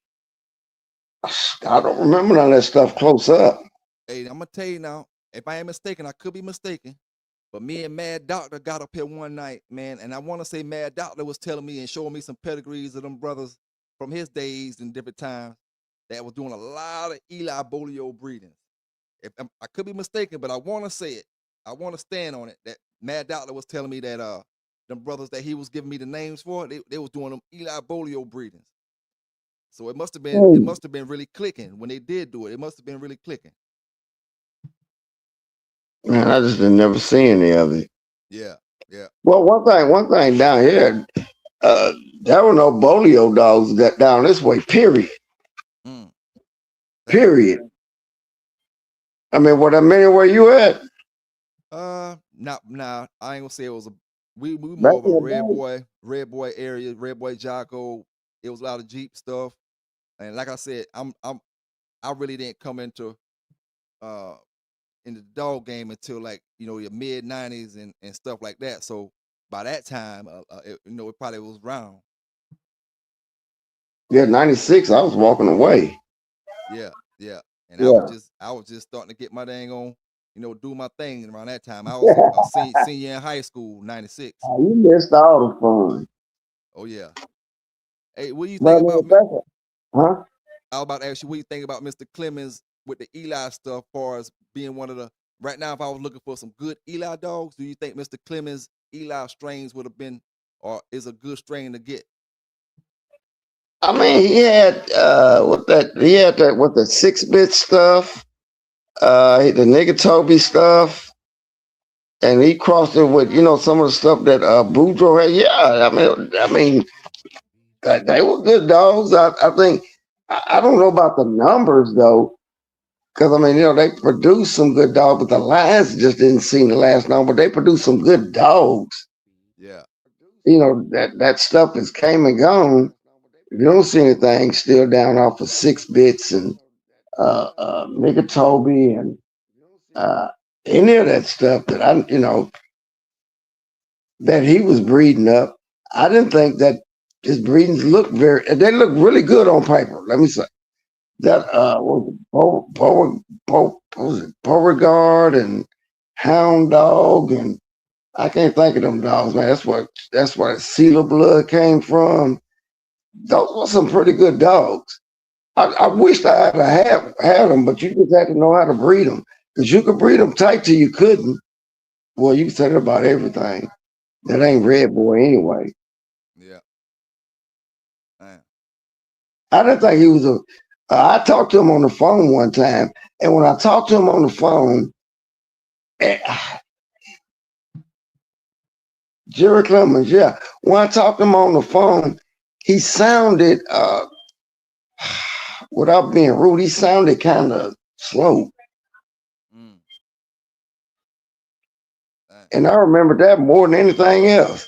I don't remember none of that stuff close up. Hey, I'm gonna tell you now, if I ain't mistaken, I could be mistaken, but me and Mad Doctor got up here one night, man, and I want to say Mad Doctor was telling me and showing me some pedigrees of them brothers from his days and different times that was doing a lot of Eli Bolio breeding. I could be mistaken, but I want to say it. I want to stand on it. That Mad Doctor was telling me that them brothers that he was giving me the names for, they was doing them Eli Bolio breedings. So it must have been really clicking when they did do it. It must have been really clicking. Man, I just never seen any of it. Yeah. Well, one thing down here, there were no Bolio dogs that down this way. Period. Period. Where you at? Nah. I ain't gonna say it was we more of a red boy area, red boy Jocko. It was a lot of Jeep stuff, and like I said, I really didn't come into the dog game until your mid 90s and stuff like that. So by that time, it probably was around. Yeah, 96. I was walking away. Yeah. And I was just starting to get my dang on, do my thing around that time. I was senior in high school, 96. You missed all the fun. Oh yeah. Hey, what do you think about? Huh? I was about to ask you, what do you think about Mr. Clemens with the Eli stuff, far as being one of the right now? If I was looking for some good Eli dogs, do you think Mr. Clemens Eli strains would have been, or is a good strain to get? He had with the 6-bit stuff, the nigga Toby stuff, and he crossed it with some of the stuff that Boudreaux had. Yeah, they were good dogs. I think I don't know about the numbers though, because they produced some good dogs, but the lines just didn't seem to last long. But they produced some good dogs. Yeah, that stuff is came and gone. If you don't see anything still down off of 6 bits and nigga Toby and any of that stuff that that he was breeding up, I didn't think that his breedings looked they look really good on paper. Let me say that Beauregard and Hound Dog, and I can't think of them dogs, man. That's where Seal of Blood came from. Those were some pretty good dogs. I wished I had them, but you just had to know how to breed them, because you could breed them tight till you couldn't. Well, you can say that about everything. That ain't Red Boy anyway. Yeah. Man. I didn't think he was I talked to him on the phone one time, and when I talked to him on the phone, Jerry Clemens, yeah. When I talked to him on the phone, he sounded, without being rude, he sounded kind of slow. And I remember that more than anything else.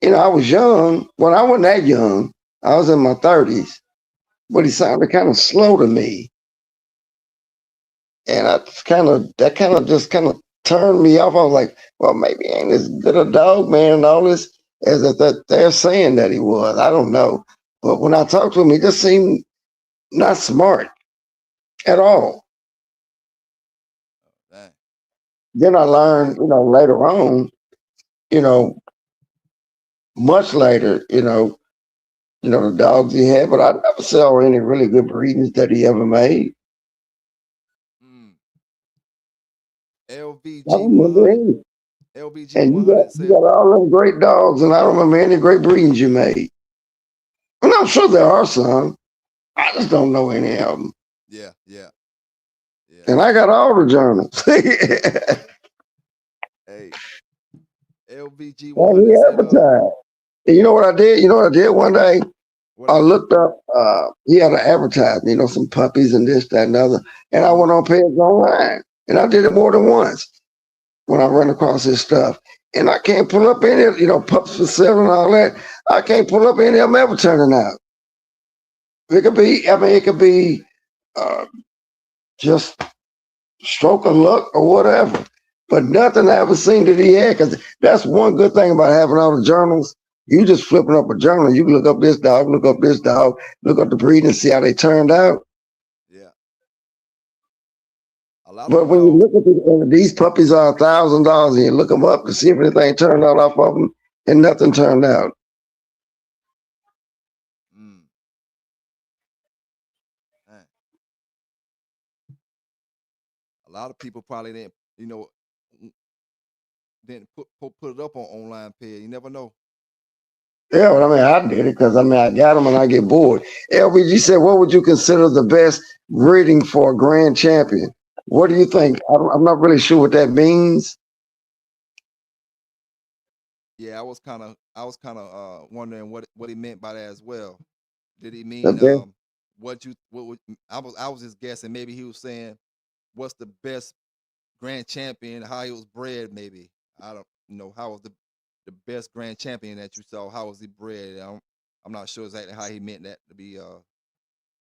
I was young. Well, I wasn't that young. I was in my 30s. But he sounded kind of slow to me. And that kind of just turned me off. I was like, well, maybe he ain't as good a dog man and all this as that they're saying that he was. I don't know. But when I talked to him, he just seemed not smart at all. Dang. Then I learned, later on, you know, much later, the dogs he had, but I never saw any really good breedings that he ever made. Mm. I don't remember any. LBG And you 100 got said, all them great dogs, and I don't remember any great breedings you made. And I'm sure there are some. I just don't know any of them. yeah, yeah, yeah. And I got all the journals. Hey, LBG And 100 he said, advertised. And you know what I did? You know what I did one day? what I happened? looked up, he had an advertisement, some puppies and this, that, and the other. And I Mhm. went on page online. And I did it more than once when I run across his stuff. And I can't pull up any, pups for sale and all that. I can't pull up any of them ever turning out. It could be uh, just stroke of luck or whatever. But nothing I ever seen that he had, because that's one good thing about having all the journals. You just flipping up a journal, you can look up this dog, look up this dog, look up the breed and see how they turned out. Yeah. A lot of But them when you dogs. look at these puppies are $1,000 and you look them up to see if anything turned out off of them, and nothing turned out. Mm, man. A lot of people probably didn't, mm, didn't put it up on online page. You never know. Yeah, but I mean, I did it because I got them and I get bored. LBG said, what would you consider the best breeding for a grand champion? What do you think? I'm not really sure what that means. Yeah, I was kind of wondering what he meant by that as well. Did he The mean best, what would I was just guessing maybe he was saying what's the best grand champion, how he was bred maybe. I don't know how was the best grand champion that you saw, how was he bred? I'm not sure exactly how he meant that to be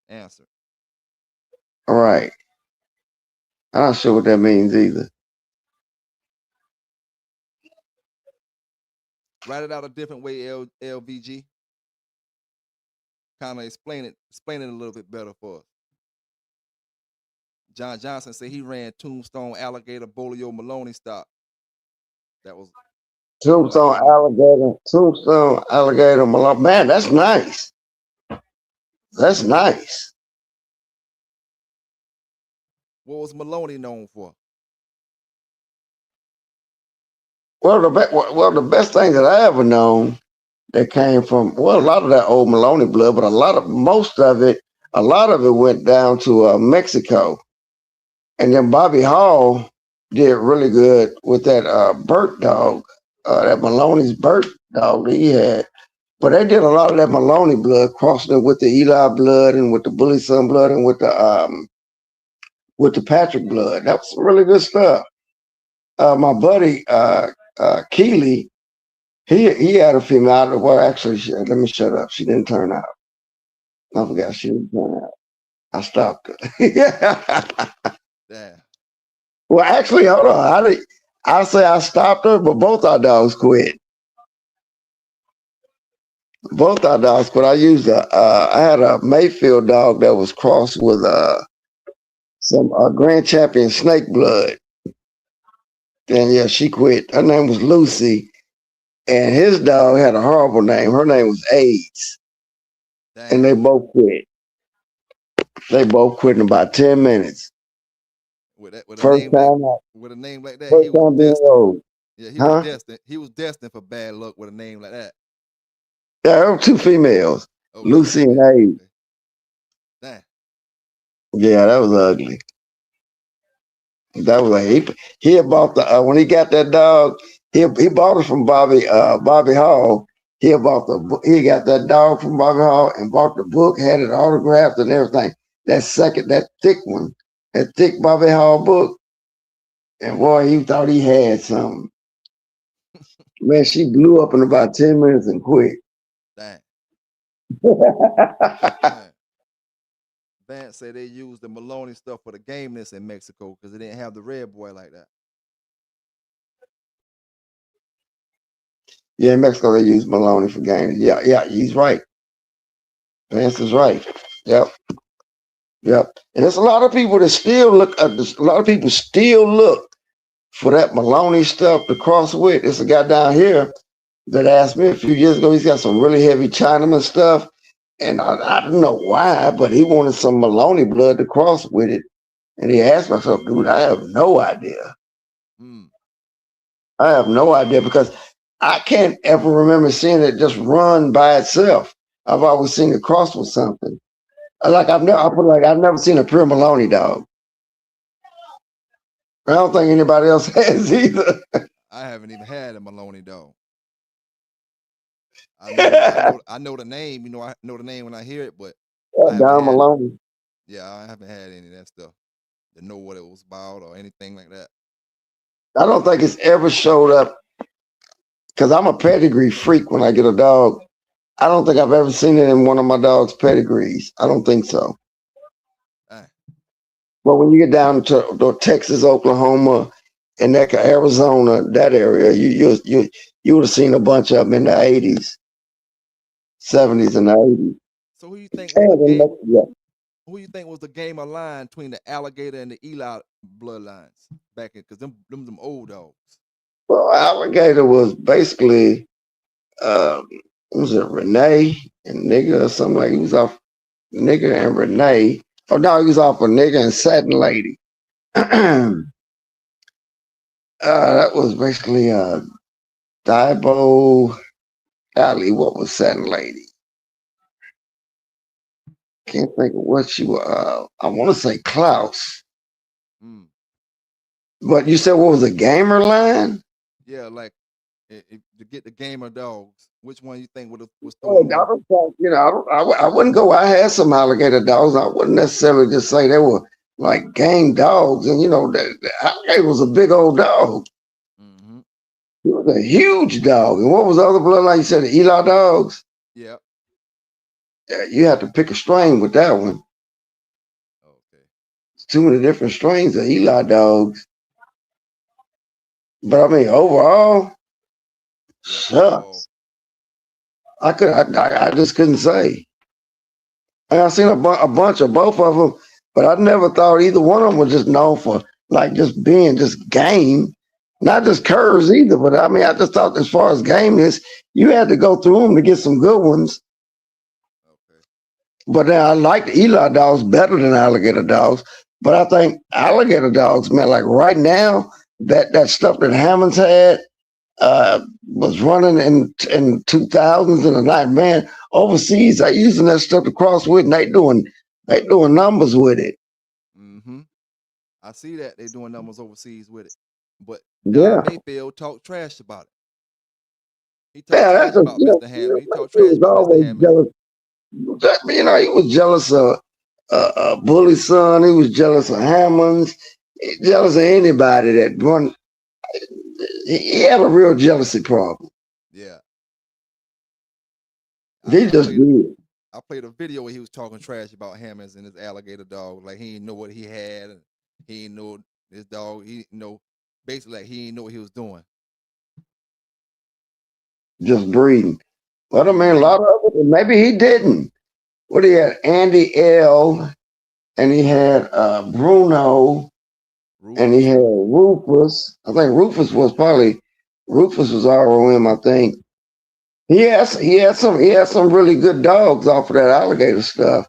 answered. all right. I'm not sure what that means either. Write it out a different way, LVG. Kind of explain it a little bit better for us. John Johnson said he ran Tombstone, Alligator, Bolio, Maloney stock. That was what I seen. Tombstone, alligator, Malone. Man, that's nice. That's nice. What was Maloney known for? The best thing that I ever known that came from, a lot of that old Maloney blood, but a lot of it went down to Mexico. And then Bobby Hall did really good with that Burt dog, that Maloney's Burt dog that he had. But they did a lot of that Maloney blood, crossing it with the Eli blood and with the Bully Son blood and with the Patrick blood. That was some really good stuff. My buddy Keely, he had a female. Well, actually, let me shut up. She didn't turn out. I forgot she didn't turn out. I stopped her. Yeah. Well, actually, hold on. I say I stopped her, but both our dogs quit. Both our dogs quit. I had a Mayfield dog that was crossed with some Grand Champion snake blood. And yeah, she quit. Her name was Lucy, and his dog had a horrible name. Her name was AIDS, and Damn. they both quit. They both quit in about 10 minutes. With a First name like time, with a name like that, he first was time being destined. old, Yeah, he was huh? destined. He was destined for bad luck with a name like that. Yeah, there were two females, Oh, two Lucy and females. AIDS. Okay. Damn. Yeah, that was ugly. That was he had bought the when he got that dog. He bought it from Bobby Hall. He got that dog from Bobby Hall and bought the book, had it autographed and everything. That thick one, that thick Bobby Hall book. And boy, he thought he had something. Man, she blew up in about 10 minutes and quit. Damn. Yeah, Man. Vance said they used the Maloney stuff for the gameness in Mexico because they didn't have the red boy like that. in Mexico they use Maloney for games. Yeah, he's right. Vance is right. Yep. Yep. And there's a lot of people that still look. A lot of people still look for that Maloney stuff to cross with. There's a guy down here that asked me a few years ago. He's got some really heavy Chinaman stuff, and I don't know why, but he wanted some Maloney blood to cross with it. And he asked myself, dude, I have no idea. I have no idea because I can't ever remember seeing it just run by itself. I've always seen it cross with something. I've never seen a pure Maloney dog. I don't think anybody else has either. I haven't even had a Maloney dog. I know the name. You know, I know the name when I hear it, but Don Maloney. Yeah, I haven't had any of that stuff to know what it was about or anything like that. I don't think it's ever showed up because I'm a pedigree freak when I get a dog. I don't think I've ever seen it in one of my dog's pedigrees. I don't think so. But when you get down to Texas, Oklahoma, and Arizona, that area, you would have seen a bunch of them in the 80s, 70s, and the 80s. So who you think was the game of line between the alligator and the Eli bloodlines back in? Because them old dogs. Well, alligator was basically, was it Renee and Nigga or something like? He was off Nigga and Renee. Oh no, he was off of Nigga and Satin Lady. That was basically Dibo Alley. What was Satin Lady? Can't think of what she was. I want to say Klaus. But you said what was a gamer line? Yeah, like to get the gamer dogs. Which one you think was throwing? I wouldn't go. I had some alligator dogs. I wouldn't necessarily just say they were like game dogs. And the alligator was a big old dog. He was a huge dog. And what was the other bloodline? You said the Eli dogs. Yeah. Yeah, you have to pick a strain with that one. Okay. It's too many different strains of Eli dogs. But I mean, overall, shucks. I just couldn't say. And I've seen a bunch of both of them, but I never thought either one of them was just known for like just being just game, not just curves either. But I mean, I just thought as far as gameness, you had to go through them to get some good ones. Okay. But then I like the Eli dogs better than alligator dogs. But I think alligator dogs, man, like right now, that stuff that Hammonds had was running in 2000s and the night, man, overseas, they using that stuff to cross with, and they doing numbers with it. I see that they doing numbers overseas with it, but Don Mayfield talked trash about it. He talked trash about Mr. Hammond. He talked trash about Mr. Hammond. He was jealous of Bully's son. He was jealous of Hammonds. Jealous of anybody that run. He had a real jealousy problem. Yeah. He just did. I played a video where he was talking trash about Hammonds and his alligator dog. Like he didn't know what he had. And he didn't know his dog. Basically like he didn't know what he was doing. Just breeding. But I mean, a lot of it, maybe he didn't. What he had, Andy L, and he had Bruno. And he had Rufus. I think Rufus was ROM, I think. He had some really good dogs off of that alligator stuff.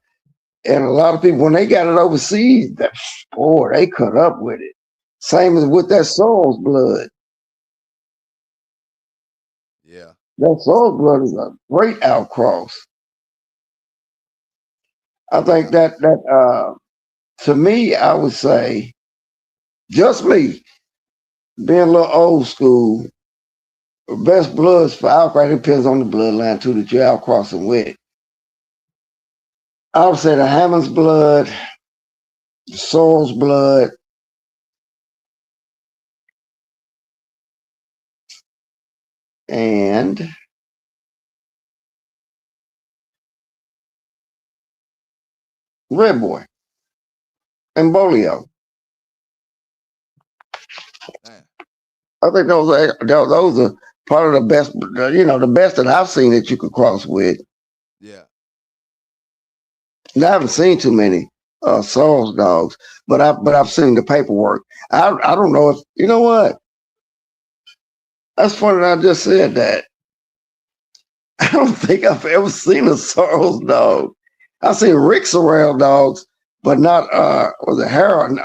And a lot of people, when they got it overseas, they cut up with it. Same as with that Soul's blood. Yeah. That Soul's blood is a great outcross. I think that to me, I would say, just me, being a little old school, best bloods for outcross, it depends on the bloodline too that you're outcrossing with. I would say the Hammond's blood, the Soul's blood, and Red Boy and Bolio. I think those are part of the best, the best that I've seen that you could cross with. Yeah. And I haven't seen too many. Saul's dogs, but I've seen the paperwork. I don't know if you know what. That's funny that I just said that. I don't think I've ever seen a Sorrells dog. I've seen Rick Sorrell dogs, but not was it Harold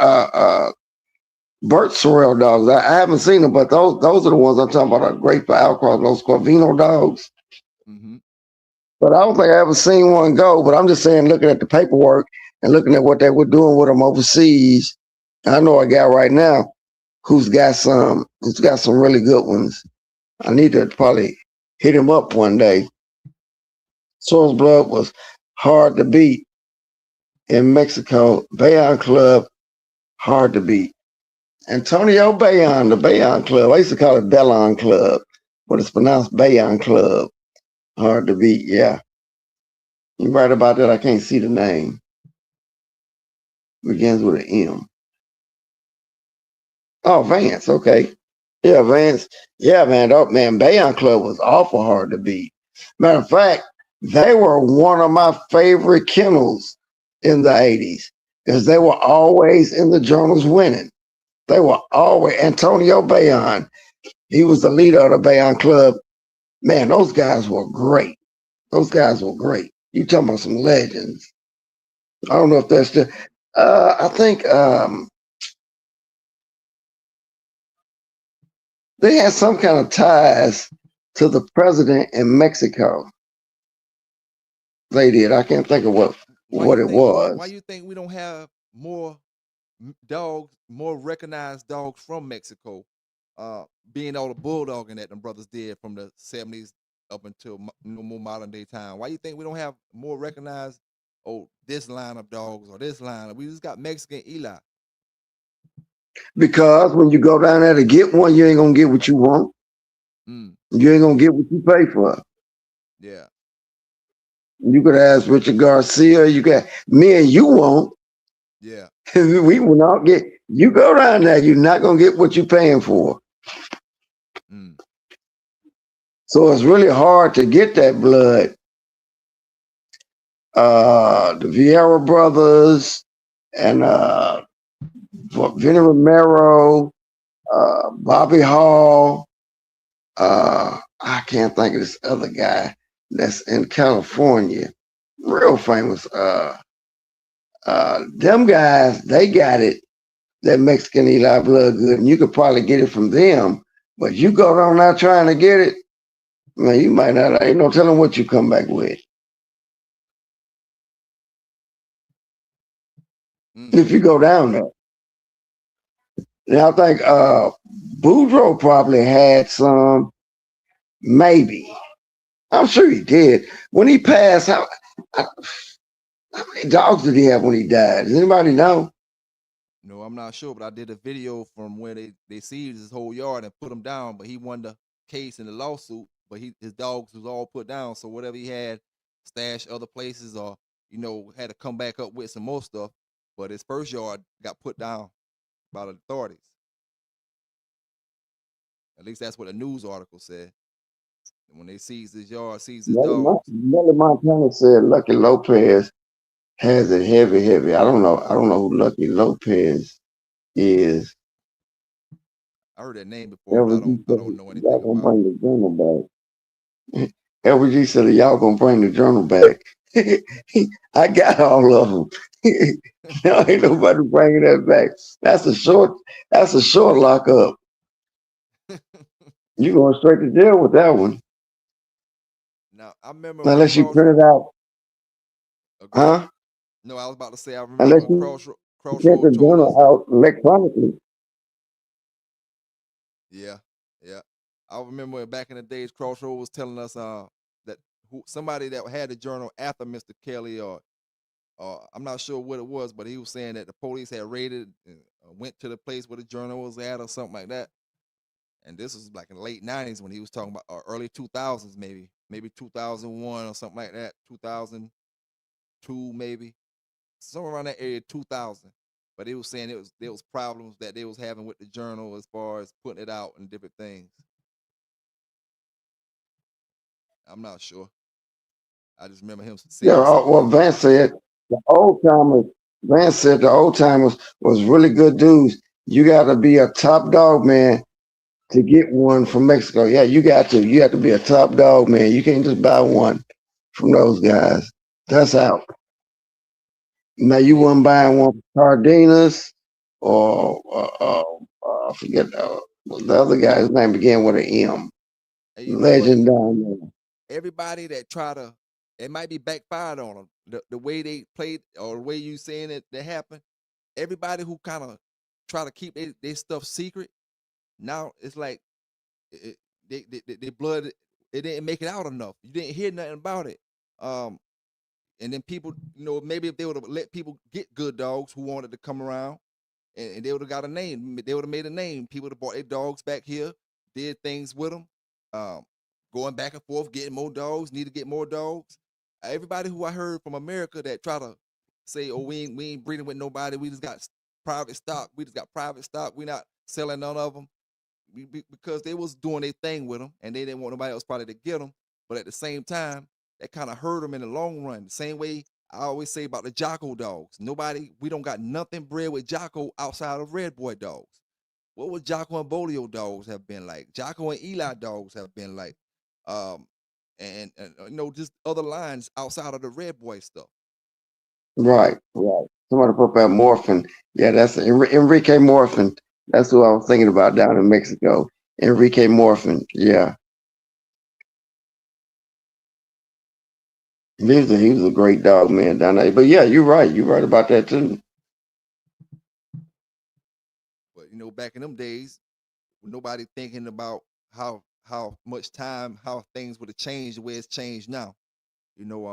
Bert Sorrell dogs. I haven't seen them, but those are the ones I'm talking about. Are great for outcross, those Corvino dogs. Mm-hmm. But I don't think I ever seen one go. But I'm just saying, looking at the paperwork and looking at what they were doing with them overseas, I know a guy right now who's got some really good ones. I need to probably hit him up one day. Source Blood was hard to beat in Mexico. Bayon Club, hard to beat. Antonio Bayon, the Bayon Club. I used to call it Bellon Club, but it's pronounced Bayon Club. Hard to beat, yeah. You're right about that. I can't see the name. Begins with an M. Oh, Vance, okay. Yeah, Vance. Yeah, man. Oh, man, Bayon Club was awful hard to beat. Matter of fact, they were one of my favorite kennels in the 80s because they were always in the journals winning. They were always Antonio Bayon. He was the leader of the Bayon Club. Man, those guys were great. Those guys were great. You talking about some legends. I don't know if that's the I think they had some kind of ties to the president in Mexico. They did. I can't think of what it was. Why you think we don't have more dogs, more recognized dogs from Mexico? Being all the bulldogging that them brothers did from the 70s up until more modern day time. Why you think we don't have more recognized? Oh, this line of dogs or this line. We just got Mexican Eli. Because when you go down there to get one, you ain't gonna get what you want. You ain't gonna get what you pay for. Yeah. You could ask Richard Garcia. You got me and you won't. Yeah. We will not get. You go down there, you're not gonna get what you're paying for. So it's really hard to get that blood. The Vieira brothers and Vinny Romero, Bobby Hall. I can't think of this other guy that's in California, real famous. Them guys, they got it. That Mexican Eli blood good, and you could probably get it from them. But you go down there trying to get it, man, you might not. Ain't no telling what you come back with. If you go down there. Now I think Boudreaux probably had some, maybe. I'm sure he did. When he passed, how many dogs did he have when he died? Does anybody know? No, I'm not sure, but I did a video from where they seized his whole yard and put him down, but he won the case in the lawsuit, but his dogs was all put down. So whatever he had stashed other places or, had to come back up with some more stuff. But his first yard got put down by the authorities. At least that's what a news article said. And when they seized his yard, seized his dogs. Nelly Montana said Lucky Lopez has it heavy. I don't know who Lucky Lopez is. I heard that name before, but I don't know anything y'all gonna about bring the journal back. LG said y'all gonna bring the journal back. I got all of them. Now ain't nobody bringing that back. That's a short lockup. You going straight to jail with that one. Now I remember unless you print it out. Huh? No, I was about to say I remember unless when you Crossroads print the told journal us. out electronically. Yeah. I remember back in the days, Crossroads was telling us that somebody that had the journal after Mr. Kelly or I'm not sure what it was, but he was saying that the police had raided and went to the place where the journal was at or something like that. And this was like in the late 90s when he was talking about early 2000s, maybe 2001 or something like that, 2002 maybe, somewhere around that area, 2000. But he was saying there was problems that they was having with the journal as far as putting it out and different things. I'm not sure. I just remember him saying. Yeah, well, Vance said the old timers Man said the old timers was really good dudes. You got to be a top dog man to get one from Mexico. Yeah, you got to. You have to be a top dog man. You can't just buy one from those guys. That's out. Now you Yeah, wasn't buying one from Cardenas or I forget the other guy's name began with an M. and you know what? Legend down there. Everybody that try to, it might be backfired on them. The way they played or the way you saying it that happened. Everybody who kind of try to keep their stuff secret. Now it's like it, they blood. It didn't make it out enough. You didn't hear nothing about it. Um, and then people, maybe if they would have let people get good dogs who wanted to come around, and they would have got a name. They would have made a name. People would have brought their dogs back here, did things with them, um, going back and forth, getting more dogs. Need to get more dogs. Everybody who I heard from America that try to say, "Oh, we ain't breeding with nobody. We just got private stock. We just got private stock. We not selling none of them." Because they was doing their thing with them, and they didn't want nobody else probably to get them. But at the same time, that kind of hurt them in the long run. The same way I always say about the Jocko dogs. We don't got nothing bred with Jocko outside of Red Boy dogs. What would Jocko and Bolio dogs have been like? Jocko and Eli dogs have been like, um, and just other lines outside of the Red Boy stuff. Right, right. Somebody put that Morphin. Yeah, that's Enrique Morphin. That's who I was thinking about down in Mexico. Enrique Morphin. Yeah, he was a great dog man down there. But yeah, you're right. You're right about that too. But back in them days, nobody thinking about how much time, how things would have changed the way it's changed now. You know,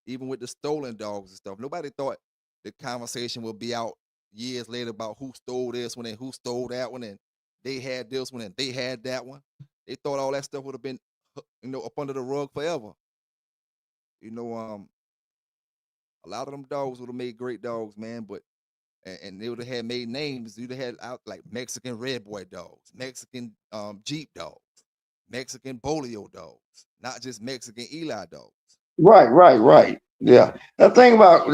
even with the stolen dogs and stuff, nobody thought the conversation would be out years later about who stole this one and who stole that one, and they had this one and they had that one. They thought all that stuff would have been, up under the rug forever. You know, a lot of them dogs would have made great dogs, man, but and they would have had made names. You'd have had out like Mexican Red Boy dogs, Mexican Jeep dogs, Mexican Bolio dogs, not just Mexican Eli dogs. Right, right, right. Yeah. The thing about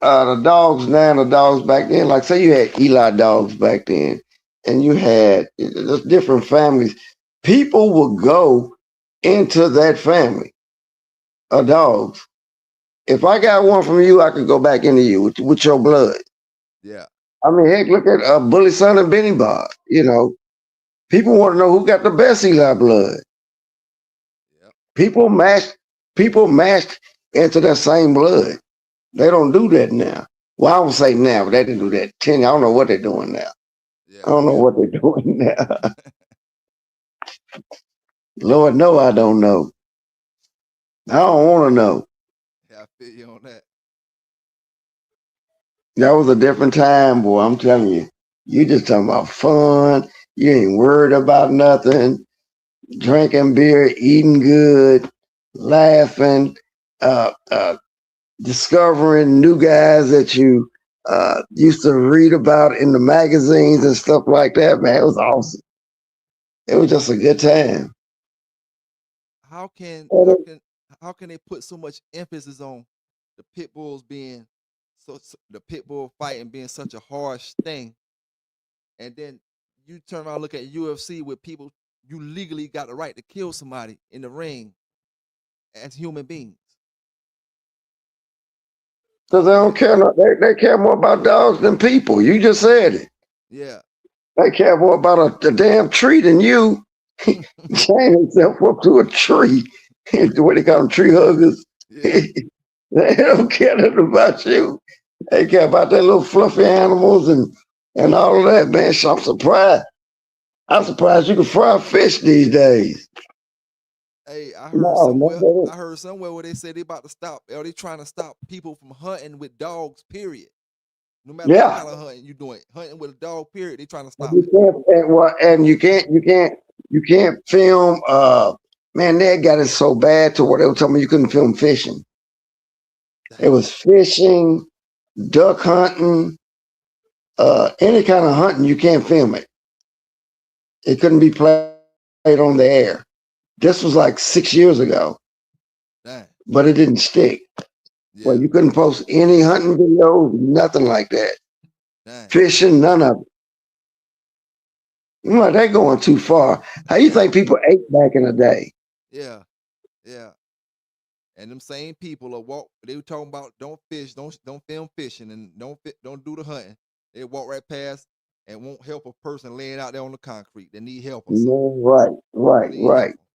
the dogs now and the dogs back then, like say you had Eli dogs back then, and you had just different families. People would go into that family of dogs. If I got one from you, I could go back into you with your blood. Yeah, I mean, heck, look at Bully Son and Benny Bob. People want to know who got the best Eli blood. yeah, People mashed, people mashed into that same blood. They don't do that now. Well, I don't say now, but they didn't do that 10. I don't know what they're doing now. yeah, I don't know yeah. what they're doing now. Lord, no, I don't know. I don't want to know. Yeah, I feel you on that. That was a different time, boy. I'm telling you. You just talking about fun. You ain't worried about nothing. Drinking beer, eating good, laughing, uh, uh, discovering new guys that you used to read about in the magazines and stuff like that. Man, it was awesome. It was just a good time. How can And how it- can how can they put so much emphasis on the pit bulls being the pit bull fighting being such a harsh thing, and then you turn around and look at UFC with people you legally got the right to kill somebody in the ring as human beings. Cause they don't care. They care more about dogs than people. You just said it. Yeah. They care more about a damn tree than you. Chain himself up to a tree. What they call them, tree huggers. Yeah. They don't care nothing about you. They care about their little fluffy animals and all of that, man. So I'm surprised. I'm surprised you can fry fish these days. Hey, I heard No, no, somewhere. they I heard somewhere where they said they about to stop. Or they trying to stop people from hunting with dogs. Period. No matter what yeah. kind of hunting you doing, hunting with a dog. Period. They trying to And stop you it. can't, and you can't film. Man, they got it so bad to where they were telling me you couldn't film fishing. It Dang. was fishing, duck hunting, any kind of hunting. You can't film it. It couldn't be played on the air. This was like 6 years ago, Dang. but it didn't stick. Well, Yeah. you couldn't post any hunting videos, nothing like that. Dang. Fishing, none of it. I'm like, they're going too far. How you Yeah. think people ate back in the day? Yeah. Yeah. And them same people are walk. They were talking about don't fish, don't film fishing, and don't do the hunting. They walk right past and won't help a person laying out there on the concrete. They need help or something. No, right, Won't right, even help right. them.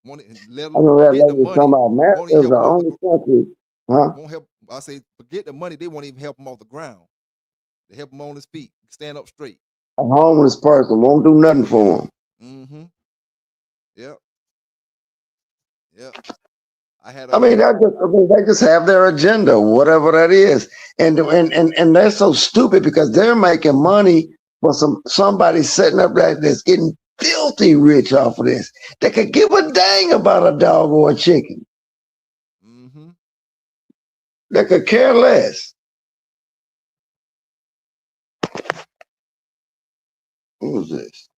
Won't let I alone know that forget the lady was talking money. about Won't even America is help the them off the. only country, huh? Won't help. I say forget the money. They won't even help him off the ground. They help him on his feet, stand up straight. A homeless person won't do nothing for him. Mm-hmm. Yep. Yep. I had I a mean, they just have their agenda, whatever that is, and they're so stupid because they're making money for somebody sitting up there that's getting filthy rich off of this. They could give a dang about a dog or a chicken. mm-hmm. They could care less. Who's this?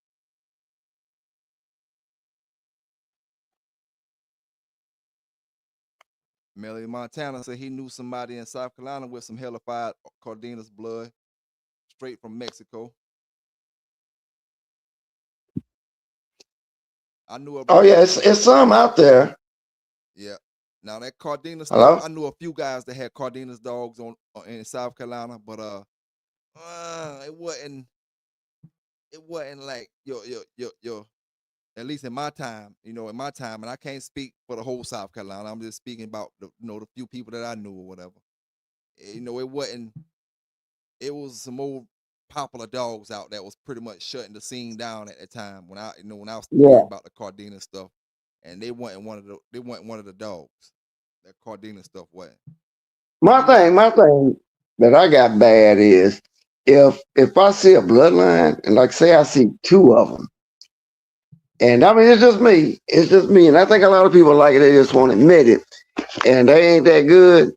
Melly Montana said he knew somebody in South Carolina with some hellified Cardenas blood, straight from Mexico. I knew a Oh yeah, it's some out there. yeah. Now that Cardenas stuff, Hello? I knew a few guys that had Cardenas dogs on in South Carolina, but it wasn't like your at least in my time, in my time, and I can't speak for the whole South Carolina. I'm just speaking about the few people that I knew or whatever. It wasn't. It was some old popular dogs out that was pretty much shutting the scene down at the time when I was hearing Yeah. about the Cardena stuff, and they weren't one of the dogs. That Cardena stuff wasn't. My You know, thing that I got bad is if I see a bloodline and like say I see two of them, and I mean it's just me, and I think a lot of people like it, they just won't admit it, and they ain't that good.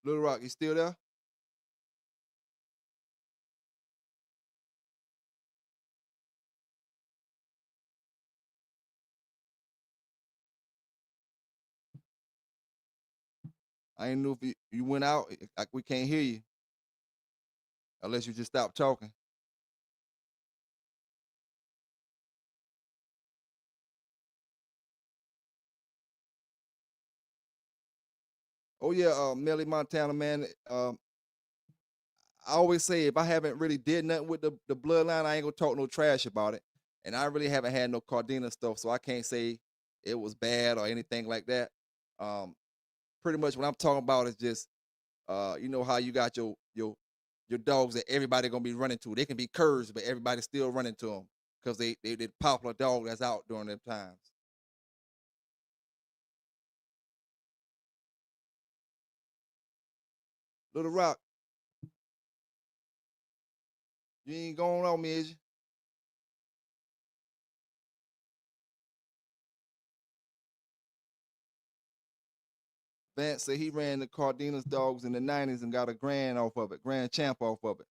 Little Rock, you still there? I ain't know if you went out. Like we can't hear you unless you just stop talking. Oh yeah, Melly Montana, man. I always say if I haven't really did nothing with the bloodline, I ain't gonna talk no trash about it. And I really haven't had no Cardena stuff, so I can't say it was bad or anything like that. Um, Pretty much what I'm talking about is just you know how you got your dogs that everybody gonna be running to. They can be curs, but everybody's still running to them because they popular dog that's out during them times. Little Rock, you ain't going on me, is you? Vance said he ran the Cardenas dogs in the '90s and got a grand off of it, grand champ off of it.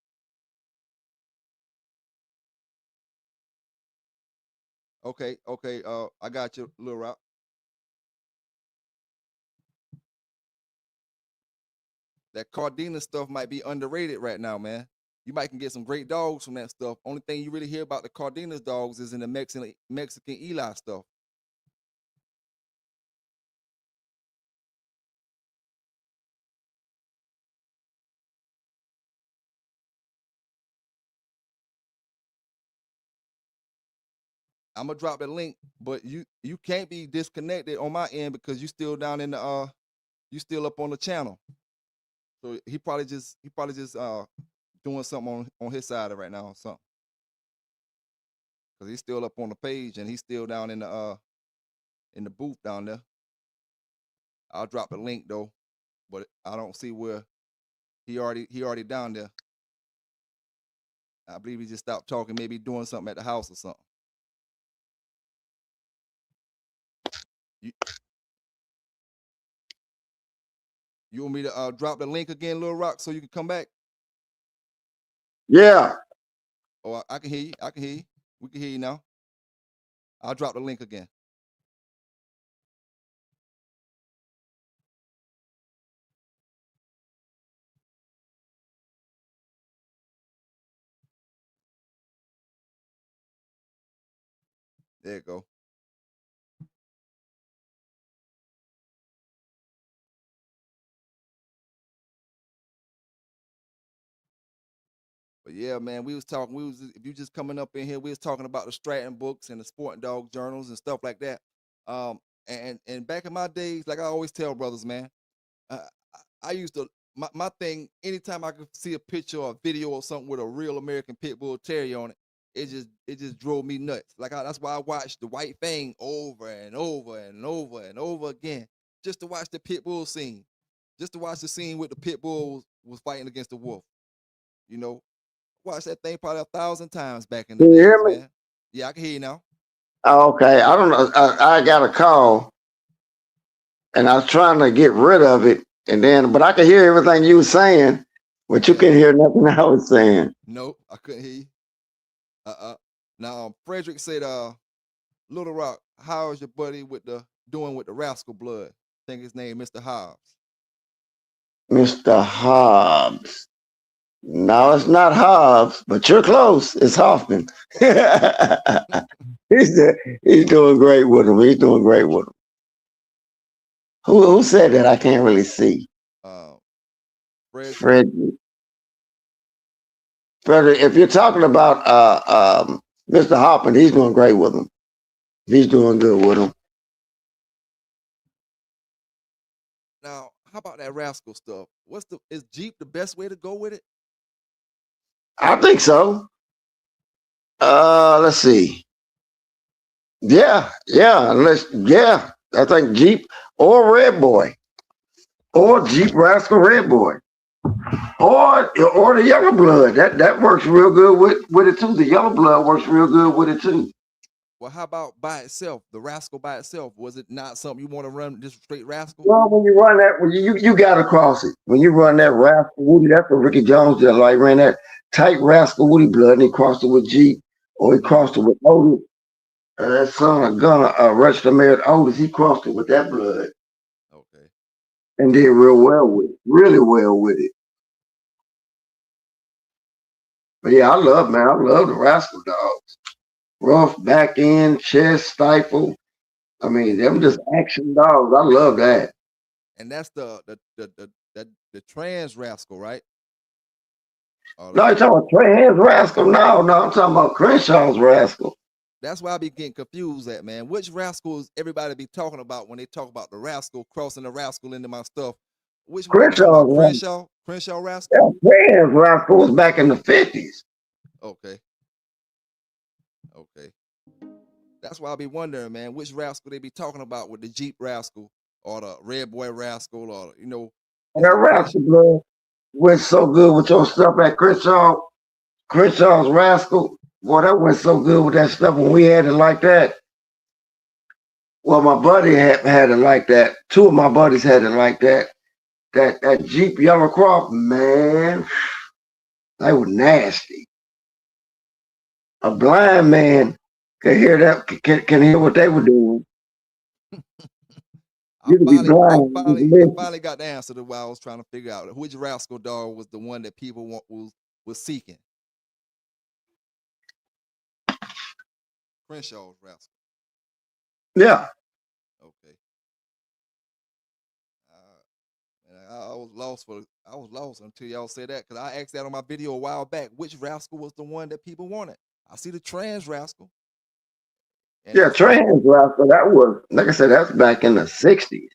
Okay, okay, I got you, Little Rock. That Cardena stuff might be underrated right now, man. You might can get some great dogs from that stuff. Only thing you really hear about the Cardenas dogs is in the Mexican Eli stuff. I'm gonna drop the link, but you can't be disconnected on my end because you still down in the you still up on the channel. So he probably just doing something on his side right now or something. Cause he's still up on the page and he's still down in the booth down there. I'll drop the link though, but I don't see where he already down there. I believe he just stopped talking, maybe doing something at the house or something. You, you want me to drop the link again, Lil Rock, so you can come back? Yeah. Oh, I can hear you. I can hear you. We can hear you now. I'll drop the link again. There you go. But yeah, man, we was talking. If you just coming up in here, we was talking about the Stratton books and the Sporting Dog journals and stuff like that. Um, and back in my days, like I always tell brothers, man, uh, I used to my thing. Anytime I could see a picture or a video or something with a real American Pit Bull Terrier on it, it just drove me nuts. That's why I watched the White Fang over and over and over and over again, just to watch the Pit Bull scene, just to watch the scene with the Pit Bull was fighting against the wolf. You know, watched that thing probably 1,000 times back in the Can you days, hear me? man. Yeah, I can hear you now. Okay. I don't know. I got a call and I was trying to get rid of it. But I could hear everything you were saying, but you Yeah. couldn't hear nothing I was saying. Nope, I couldn't hear you. Now Frederick said, Little Rock, how is your buddy doing with the Rascal blood? I think his name Mr. Hobbs. Mr. Hobbs. No, it's not Hobbs, but you're close. It's Hoffman. he's doing great with him. He's doing great with him. Who said that? I can't really see. Frederick. Frederick, if you're talking about Mr. Hoffman, he's doing great with him. He's doing good with him. Now, how about that Rascal stuff? Is Jeep the best way to go with it? I think so. Let's see. Yeah. I think Jeep or Red Boy, or Jeep Rascal Red Boy, or the Yellow Blood. That works real good with it too. The Yellow Blood works real good with it too. Well, how about by itself? The Rascal by itself, was it not something you want to run just straight Rascal? Well, when you run that, you got to cross it. When you run that Rascal Woody, that's what Ricky Jones did. Like ran that tight Rascal Woody blood, and he crossed it with Jeep, or he crossed it with Otis. That son of Gunner, Registered Mayor Otis, he crossed it with that blood. Okay. And did real well with it, really well with it. But yeah, I love the Rascal dogs. Rough back end, chest, stifle. I mean, them just action dogs. I love that. And that's the trans Rascal, right? No, you're talking about trans Rascal? No, I'm talking about Crenshaw's Rascal. That's why I be getting confused at, man. Which Rascals everybody be talking about when they talk about the Rascal, crossing the Rascal into my stuff? Which one you talking about? Crenshaw Rascal? Yeah, trans Rascal was back in the 50s. Okay. That's why I be wondering, man, which Rascal they be talking about with the Jeep Rascal or the Red Boy Rascal, or And that Rascal blood went so good with your stuff at Crenshaw's Rascal. Boy, that went so good with that stuff when we had it like that. Well, my buddy had it like that. Two of my buddies had it like that. That Jeep Yellow Croft, man, they were nasty. A blind man can hear that, can hear what they were doing. I finally got the answer to what I was trying to figure out. Which Rascal dog was the one that people was seeking? Crenshaw's Rascal. Yeah. Okay. I was lost until y'all said that, because I asked that on my video a while back. Which Rascal was the one that people wanted? I see the trans Rascal. And yeah, trans Rascal. That was, like I said, that's back in the 60s.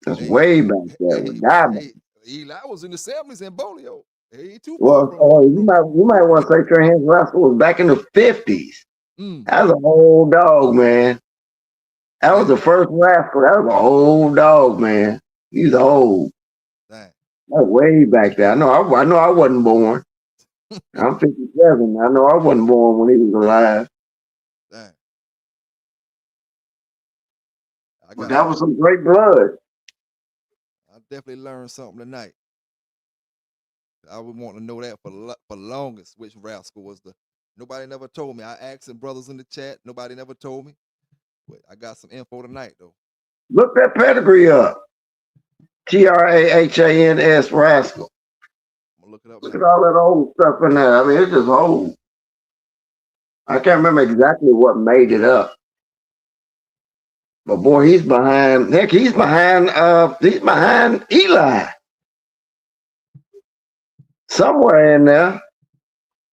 That's way back there. Eli was in the 70s in Bolio. He too far from you might want to say trans Rascal was back in the 50s. That was an old dog, man. That was the first Rascal. That was an old dog, man. He's old. Dang. That's way back there. I know I wasn't born. I'm 57. I know I wasn't born when he was alive. Dang. But that was some great blood. I definitely learned something tonight. I would want to know that for the longest, which Rascal was the. Nobody never told me. I asked some brothers in the chat. Nobody never told me. But I got some info tonight, though. Look that pedigree up. Trahans Rascal. I'm gonna look it up. Look at all that old stuff in there. I mean, it's just old. I can't remember exactly what made it up. But boy, he's behind. Heck, he's behind Eli. Somewhere in there.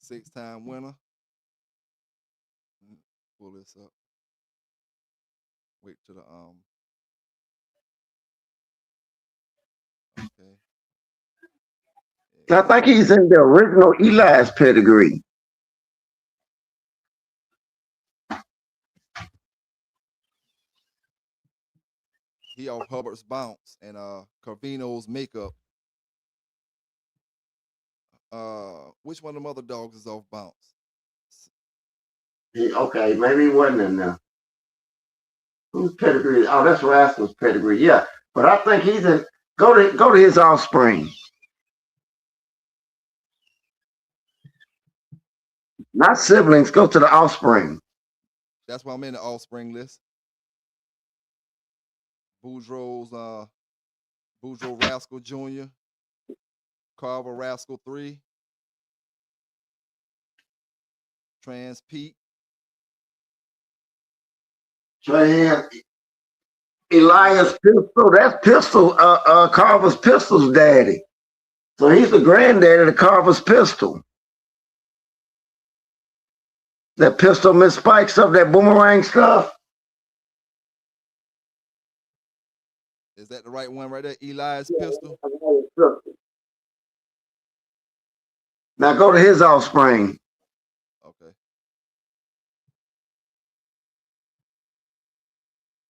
6-time winner. Pull this up. Wait to the Okay. I think he's in the original Eli's pedigree. He off Hubbard's bounce and Carvino's makeup. Which one of them other dogs is off bounce? Okay, maybe he wasn't in there. Whose pedigree? Oh, that's Rascal's pedigree. Yeah, but I think he's in. Go to his offspring. Not siblings. Go to the offspring. That's why I'm in the offspring list. Boudreaux's Boudreaux Rascal Jr., Carver Rascal 3, Trans Pete, Elias Pistol. That's Pistol. Carver's Pistol's daddy. So he's the granddaddy of Carver's Pistol. That Pistol Miss Spike stuff, that boomerang stuff. Is that the right one right there? Eli's Pistol? Now go to his offspring. Okay.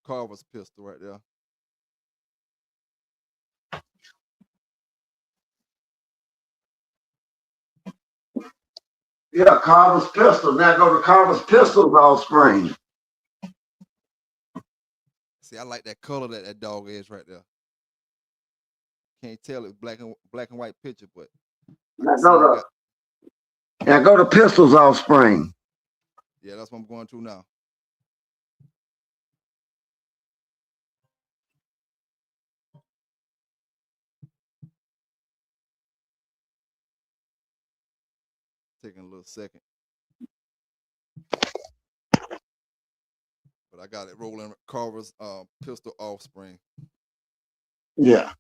Carver's Pistol right there. Yeah, Carver's Pistol. Now go to Carver's Pistol's offspring. See, I like that color that dog is right there. Can't tell it's black and white picture, but Now go to Pistol's offspring. Yeah, that's what I'm going to now. Taking a little second. But I got it rolling. Carver's Pistol offspring. Yeah.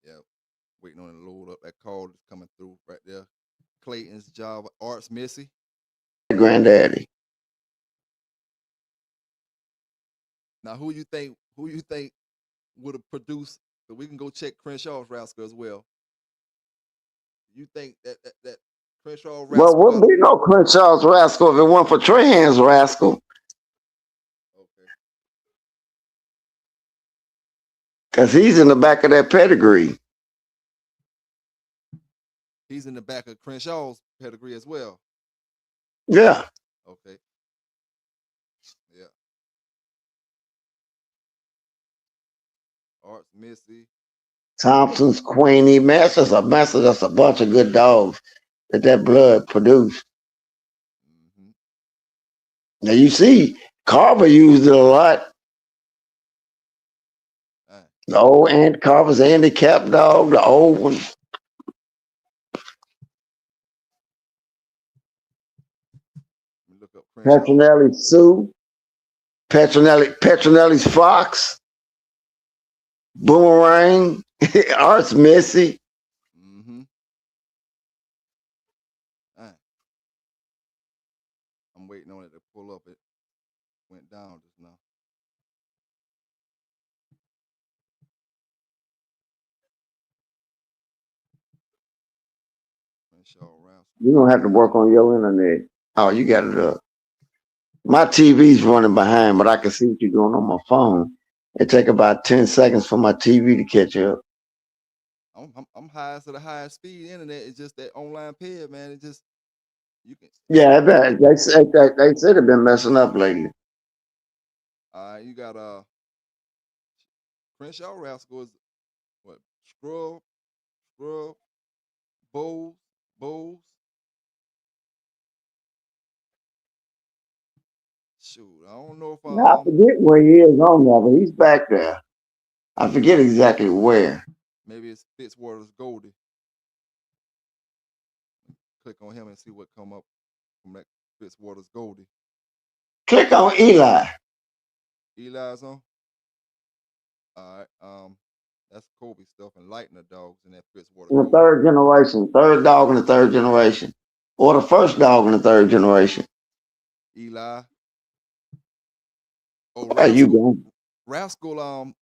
Yeah. Waiting on it to load up. That call is coming through right there. Clayton's Java Arts Missy. Granddaddy. Now who you think would have produced, so we can go check Crenshaw's Rascal as well. You think that Crenshaw Rascal? Well, wouldn't be no Crenshaw's Rascal if it weren't for Trahan's Rascal. Okay. Because he's in the back of that pedigree. He's in the back of Crenshaw's pedigree as well. Yeah. Okay. Yeah. Arts Missy. Thompson's Queenie. That's a bunch of good dogs that blood produced. Mm-hmm. Now you see, Carver used it a lot. The old Carver's handicapped dog, the old one. Look up Petronelli's Sue. Petronelli's Fox. Boomerang. Arts Missy. Mm-hmm. Right. I'm waiting on it to pull up. It went down just now. You don't have to work on your internet. Oh, you got it up. My TV's running behind, but I can see what you're doing on my phone. It take about 10 seconds for my TV to catch up. I'm highest to the highest speed internet. It's just that online pair, man. It just you can. Yeah, they said they've been messing up lately. You got Crenshaw Rascal is what? Scrub, Bowles. Shoot, I don't know if Now, I forget where he is on there, but he's back there. I forget exactly where. maybe it's Fitzwater's Goldie. Click on him and see what come up from that Fitzwater's Goldie. Click on Eli. Eli's on. All right. That's Kobe stuff and Lightner dogs in that Fitzwater. In the third generation, third dog in the third generation, or the first dog in the third generation. Eli. Oh, Where you going? Rascal,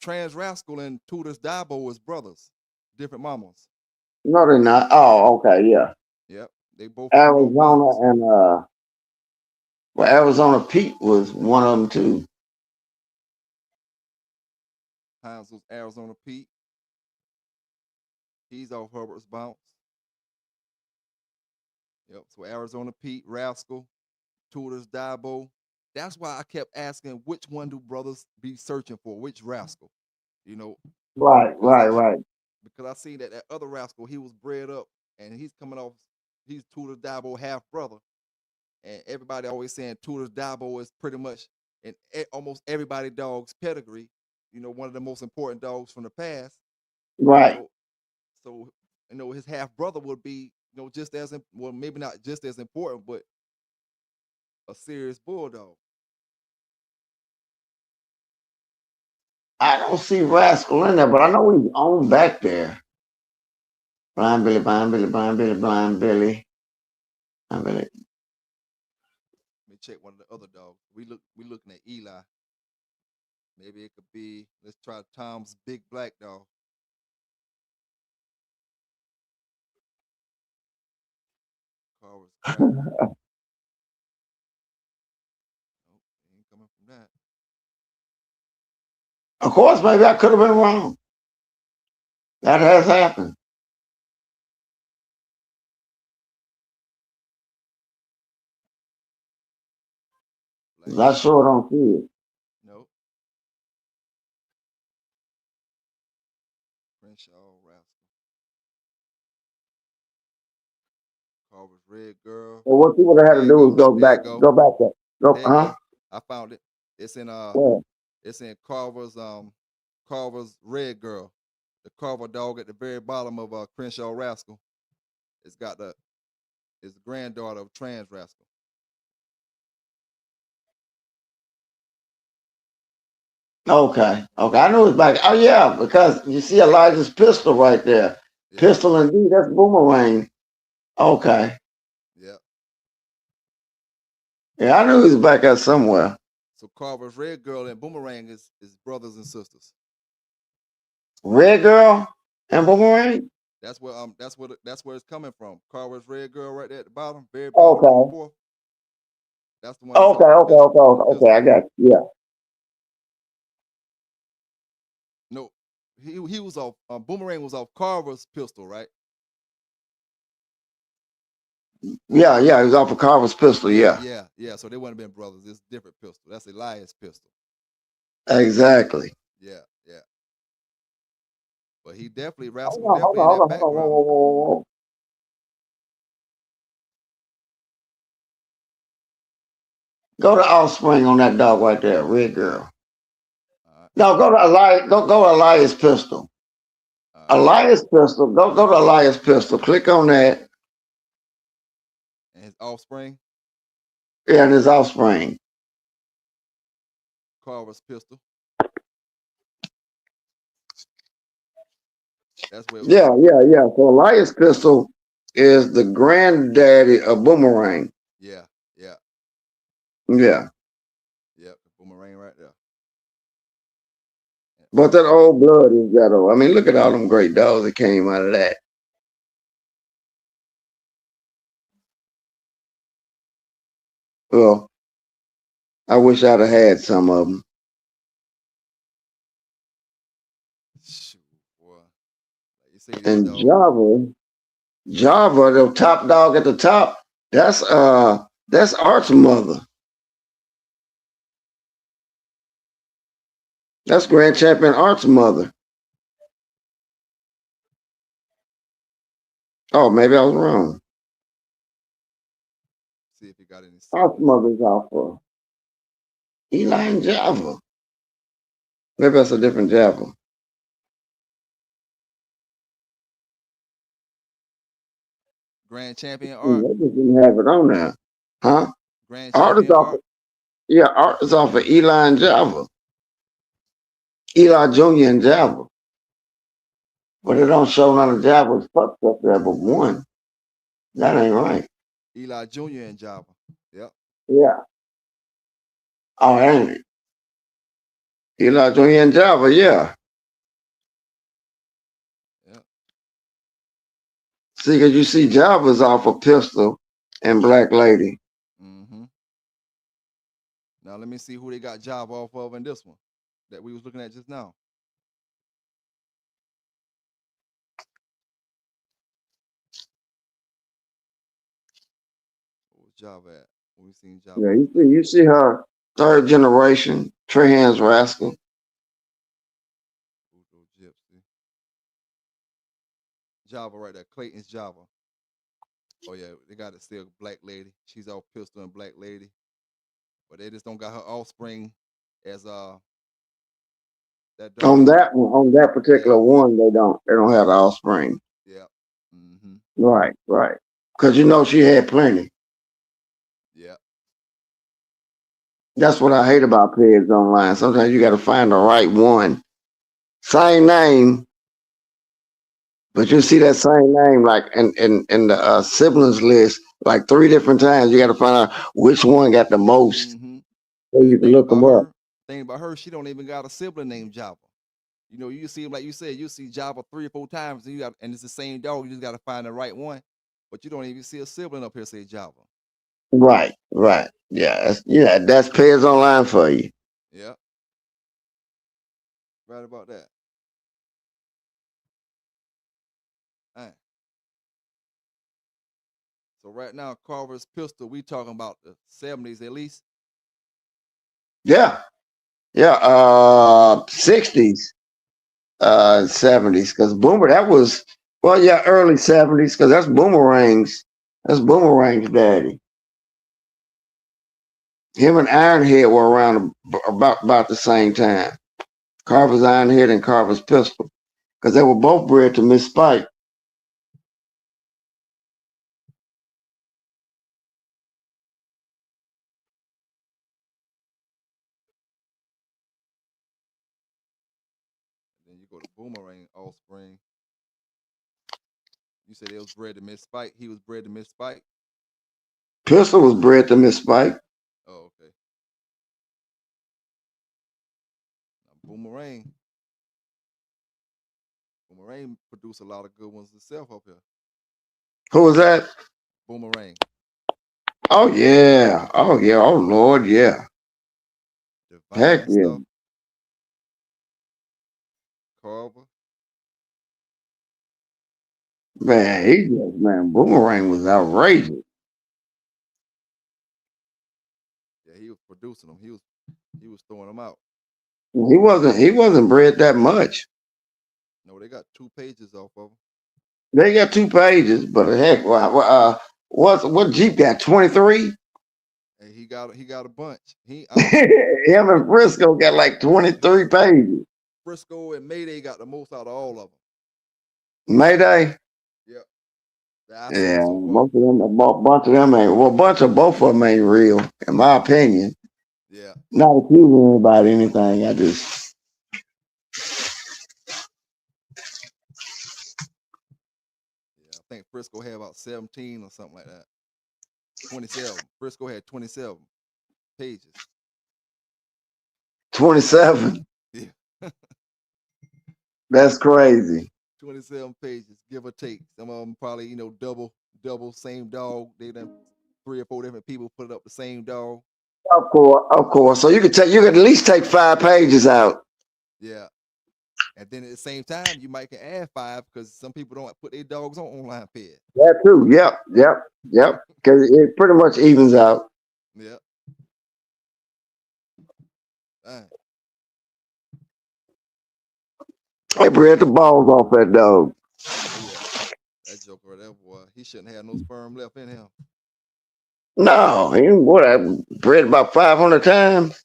Trans Rascal and Tudor's Dabo is brothers, different mamas. No, they're not. Oh, okay, yeah. Yep, they both Arizona and well, Arizona Pete was one of them too. Hines was Arizona Pete. He's off Herbert's bounce. Yep. So Arizona Pete, Rascal, Tudor's Dabo. That's why I kept asking which one do brothers be searching for, which Rascal, you know? Right. Because I see that other Rascal, he was bred up and he's coming off, he's Tudor's Dabo half brother. And everybody always saying Tudor's Dabo is pretty much in almost everybody dog's pedigree, you know, one of the most important dogs from the past. Right. So you know, his half brother would be, you know, just as, well, maybe not just as important, but a serious bulldog. I don't see Rascal in there, but I know he's on back there. Blind Billy. Let me check one of the other dogs. We looking at Eli. Maybe it could be, let's try Tom's big black dog. Nope, ain't coming from that. Of course, maybe I could have been wrong. That has happened. I sure don't see it. Nope. Crenshaw Rascal. Carver's Red Girl. Well, what you would have had to do is go back there. Huh? I found it. It's in Yeah. it's in Carver's Red Girl. The Carver dog at the very bottom of Crenshaw Rascal. It's the granddaughter of Trans Rascal. Okay. I knew it was back. Oh yeah, because you see Elijah's pistol right there. Yeah. Pistol indeed, that's Boomerang. Okay. Yeah. Yeah, I knew he was back there somewhere. So Carver's Red Girl and Boomerang is brothers and sisters. Red Girl and Boomerang? That's where it's coming from. Carver's Red Girl right there at the bottom, very bottom. Okay. That's the one. Okay. I got you. Yeah. No, he was off. Boomerang was off Carver's pistol, right? Yeah. He was off of Carver's pistol. Yeah. Yeah. So they wouldn't have been brothers. It's a different pistol. That's Elias' pistol. Exactly. Yeah. But he definitely Rascal. Hold on. Go to Offspring on that dog right there, Red Girl. No, go to Elias. Go to Elias pistol. Elias pistol. Go to Elias pistol. Click on that. And his Offspring. Yeah, and his Offspring. Carver's pistol. That's where. Yeah. So Elias pistol is the granddaddy of Boomerang. Yeah. Boomerang right there. But that old blood is ghetto. I mean, look at all them great dogs that came out of that. Well, I wish I'd have had some of them. Shoot, boy. Like you say, and Java, the top dog at the top, that's Art's mother. That's Grand Champion Art's mother. Oh, maybe I was wrong. See if you got any. Art's mother's Alpha. Eli and Java. Maybe that's a different Java. Grand Champion Art. They just didn't have it on there. Huh? Grand Art is Champion off Art. of, yeah, Art is off of Eli and Java. Eli Jr. and Java. But it don't show none of Java's fucked up there but one. That ain't right. Eli Jr. and Java. Yep. Yeah. Oh, ain't it? Eli Jr. and Java, yeah. Yep. See, because you see Java's off of Pistol and Black Lady. Mm-hmm. Now let me see who they got Java off of in this one that we was looking at just now. What was Java at? We seen Java. Yeah, you see her third generation, Trey Hands Rascal. Gypsy. Java right there. Clayton's Java. Oh yeah, they got it still Black Lady. She's off Pistol and Black Lady. But they just don't got her offspring as that dog. On that particular one, they don't have the offspring. Yeah. Mm-hmm. Right. Because you know she had plenty. Yeah. That's what I hate about pigs online. Sometimes you got to find the right one. Same name, but you see that same name like in the siblings list like 3 different times. You got to find out which one got the most. Mm-hmm. So you can look them up. Thing about her, she don't even got a sibling named Java. You know, you see him like you said, you see Java 3 or 4 times, and it's the same dog. You just got to find the right one, but you don't even see a sibling up here say Java. Right. Yeah, that's Pigs Online for you. Yeah. Right about that. All right. So right now, Carver's Pistol, we talking about the 70s at least. Yeah. 60s, 70s, because Boomer, that was early 70s, because that's Boomerang's daddy. Him and Ironhead were around about the same time. Carver's Ironhead and Carver's Pistol, because they were both bred to Miss Spike. Then you go to Boomerang offspring. You said it was bred to Miss Spike. He was bred to Miss Spike. Pistol was bred to Miss Spike. Oh, okay. Now, Boomerang produced a lot of good ones himself up here. Who was that? Boomerang. Oh yeah. Oh Lord, yeah. Divine Heck yeah. stuff. Carver. Man, Boomerang was outrageous. Yeah, he was producing them. He was throwing them out. He wasn't bred that much. No, they got 2 pages off of them. They got 2 pages, but heck, what Jeep got 23? And he got a bunch. Him and Frisco got like 23 pages. Frisco and Mayday got the most out of all of them. Mayday. Yep. Yeah, most of them, a bunch of them ain't. Well, a bunch of both of them ain't real, in my opinion. Yeah. Not accusing anybody anything. I just. Yeah, I think Frisco had about 17 or something like that. 27. Frisco had 27 pages. 27. Yeah. That's crazy. 27 pages, give or take. Some of them probably, double, same dog. They done 3 or 4 different people put up the same dog. Of course. So you could at least take 5 pages out. Yeah. And then at the same time, you might can add 5 because some people don't put their dogs on online ped. That too. Yep. Because it pretty much evens out. Yep. All right. They bred the balls off that dog. Yeah, that joker, that boy, he shouldn't have no sperm left in him. No, he what I bred about 500 times.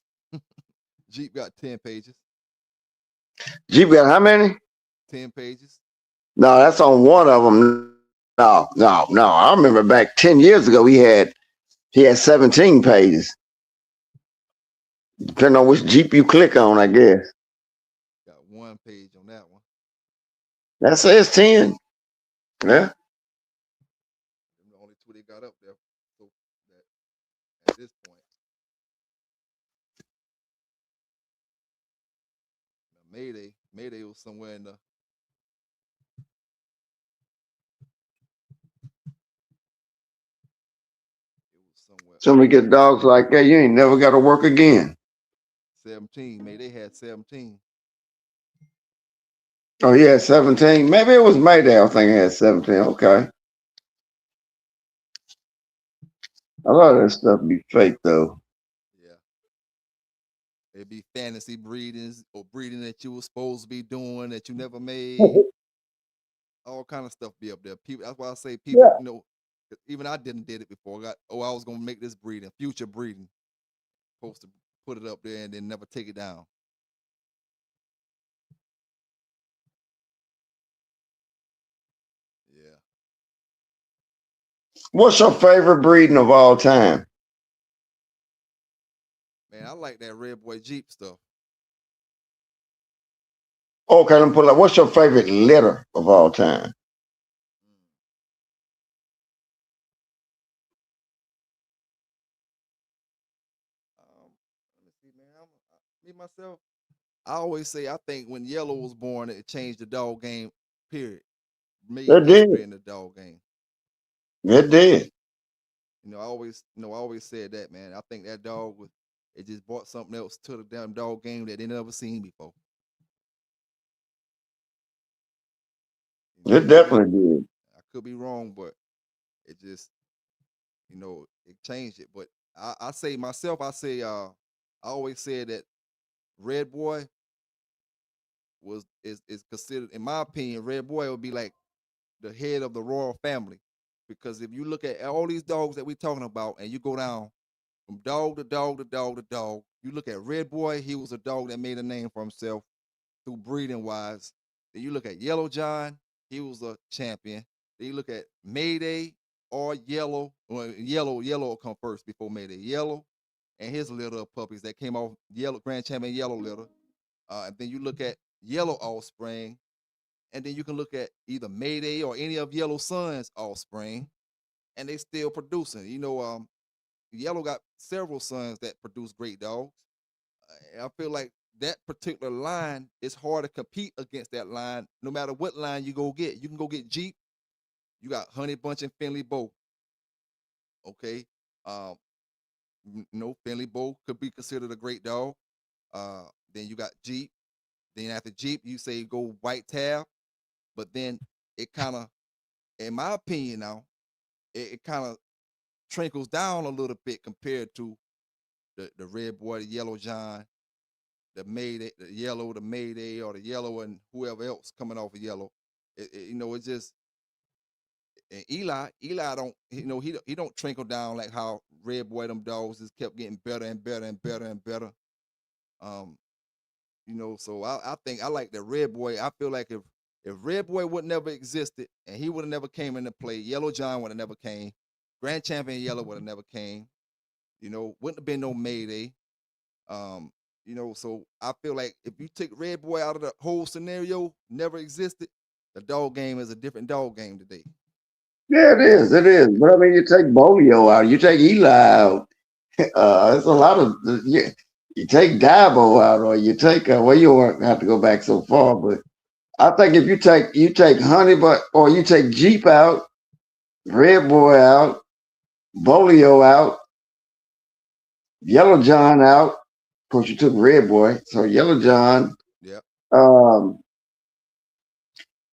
Jeep got 10 pages. Jeep got how many? 10 pages. No, that's on one of them. No. I remember back 10 years ago he had 17 pages. Depending on which Jeep you click on, I guess. Got 1 page on that one. That says 10. Yeah. The only 2 they got up there. So that at this point. Now Mayday was somewhere in the somewhere. Somebody get dogs like that, you ain't never got to work again. 17. Mayday had 17. Oh, he had 17. Maybe it was Mayday. I think he had 17. Okay. A lot of that stuff be fake though. Yeah. It'd be fantasy breedings or breeding that you were supposed to be doing that you never made. All kind of stuff be up there. People. That's why I say people. Yeah. You know, even I did it before. I was gonna make this breeding, future breeding. Supposed to put it up there and then never take it down. Yeah. What's your favorite breeding of all time? Man, I like that Red Boy Jeep stuff. Okay, let me pull up. What's your favorite litter of all time? Let me see, man. Me myself, I always say I think when Yellow was born, it changed the dog game. Period. Made It did. history in the dog game. It did. I always said that, man. I think that dog it just brought something else to the damn dog game that they never seen before. It definitely did. I could be wrong, but it just, it changed it. But I say myself, I always said that Red Boy is considered, in my opinion, Red Boy would be like the head of the royal family. Because if you look at all these dogs that we're talking about and you go down from dog to dog to dog to dog, you look at Red Boy, he was a dog that made a name for himself through breeding wise. Then you look at Yellow John, he was a champion. Then you look at Mayday or Yellow. Well, Yellow will come first before Mayday. Yellow and his litter of puppies that came off Yellow Grand Champion Yellow litter. And then you look at Yellow offspring. And then you can look at either Mayday or any of Yellow Son's offspring, and they still producing. Yellow got several sons that produce great dogs. I feel like that particular line is hard to compete against that line, no matter what line you go get. You can go get Jeep. You got Honey Bunch and Finley Bow. Okay. Finley Bow could be considered a great dog. Then you got Jeep. Then after Jeep, you say go White Tab. But then it kind of, in my opinion now, it kind of trickles down a little bit compared to the Red Boy, the Yellow John, the Mayday, the Yellow, the Mayday, or the Yellow and whoever else coming off of Yellow. It's just, and Eli don't, he don't trickle down like how Red Boy, them dogs just kept getting better and better and better and better. So I think I like the Red Boy. I feel like if Red Boy would never existed and he would have never came into play, Yellow John would have never came. Grand Champion Yellow would have never came. Wouldn't have been no Mayday. So I feel like if you take Red Boy out of the whole scenario, never existed, the dog game is a different dog game today. Yeah, it is. It is. But I mean, you take Bolio out, you take Eli out. It's a lot of you take Dabo out, or you take you won't have to go back so far, but I think if you take Honey, or you take Jeep out, Red Boy out, Bolio out, Yellow John out. Of course, you took Red Boy, so Yellow John. Yeah.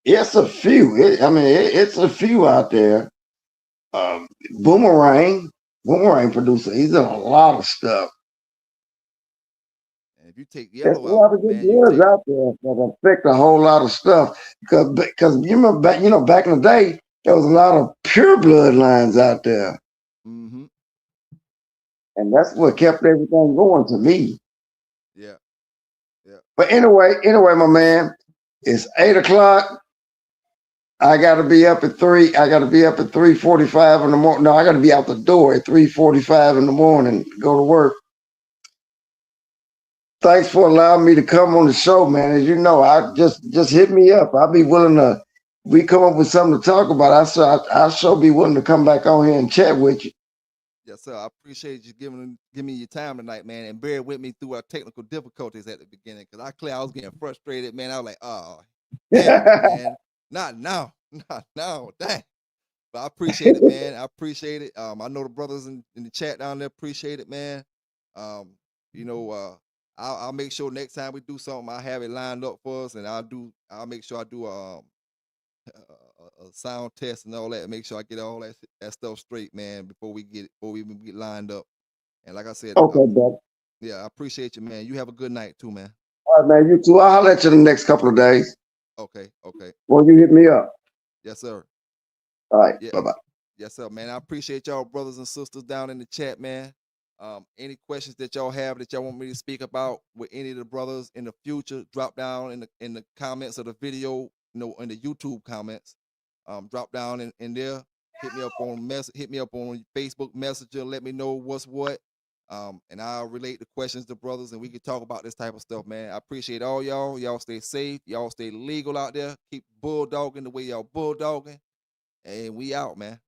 It's a few. It's a few out there. Boomerang producer. He's done a lot of stuff. you take There's a yellow lot out, of good man, you bloods take. out there that affect a whole lot of stuff. Because you remember back, back in the day, there was a lot of pure bloodlines out there. Mm-hmm. And that's what kept everything going to me. Yeah. Yeah. But anyway, my man, it's 8 o'clock. I gotta be up at 3. I gotta be up at 3:45 in the morning. No, I gotta be out the door at 3:45 in the morning to go to work. Thanks for allowing me to come on the show, man. As you know, I just hit me up. I'll be willing to. We come up with something to talk about. I'll sure be willing to come back on here and chat with you. Yes, sir. I appreciate you giving me your time tonight, man, and bear with me through our technical difficulties at the beginning. Cause I was getting frustrated, man. I was like, oh, damn it, man. Not now. Not now. Dang. But I appreciate it, man. I appreciate it. I know the brothers in the chat down there appreciate it, man. Um, you know, I'll make sure next time we do something, I have it lined up for us, and I'll make sure I do a sound test and all that. Make sure I get all that stuff straight, man, before we even get lined up. And like I said, Okay, Doc. yeah, I appreciate you, man. You have a good night too, man. All right, man. You too. I'll let you in the next couple of days. Okay, okay. Well, you hit me up. Yes, sir. All right. Yeah. Bye bye. Yes, sir, man. I appreciate y'all brothers and sisters down in the chat, man. Any questions that y'all have that y'all want me to speak about with any of the brothers in the future, drop down in the comments of the video, in the YouTube comments. Drop down in there. Hit me up on Facebook Messenger. Let me know what's what. And I'll relate the questions to brothers, and we can talk about this type of stuff, man. I appreciate all y'all. Y'all stay safe. Y'all stay legal out there. Keep bulldogging the way y'all bulldogging. And we out, man.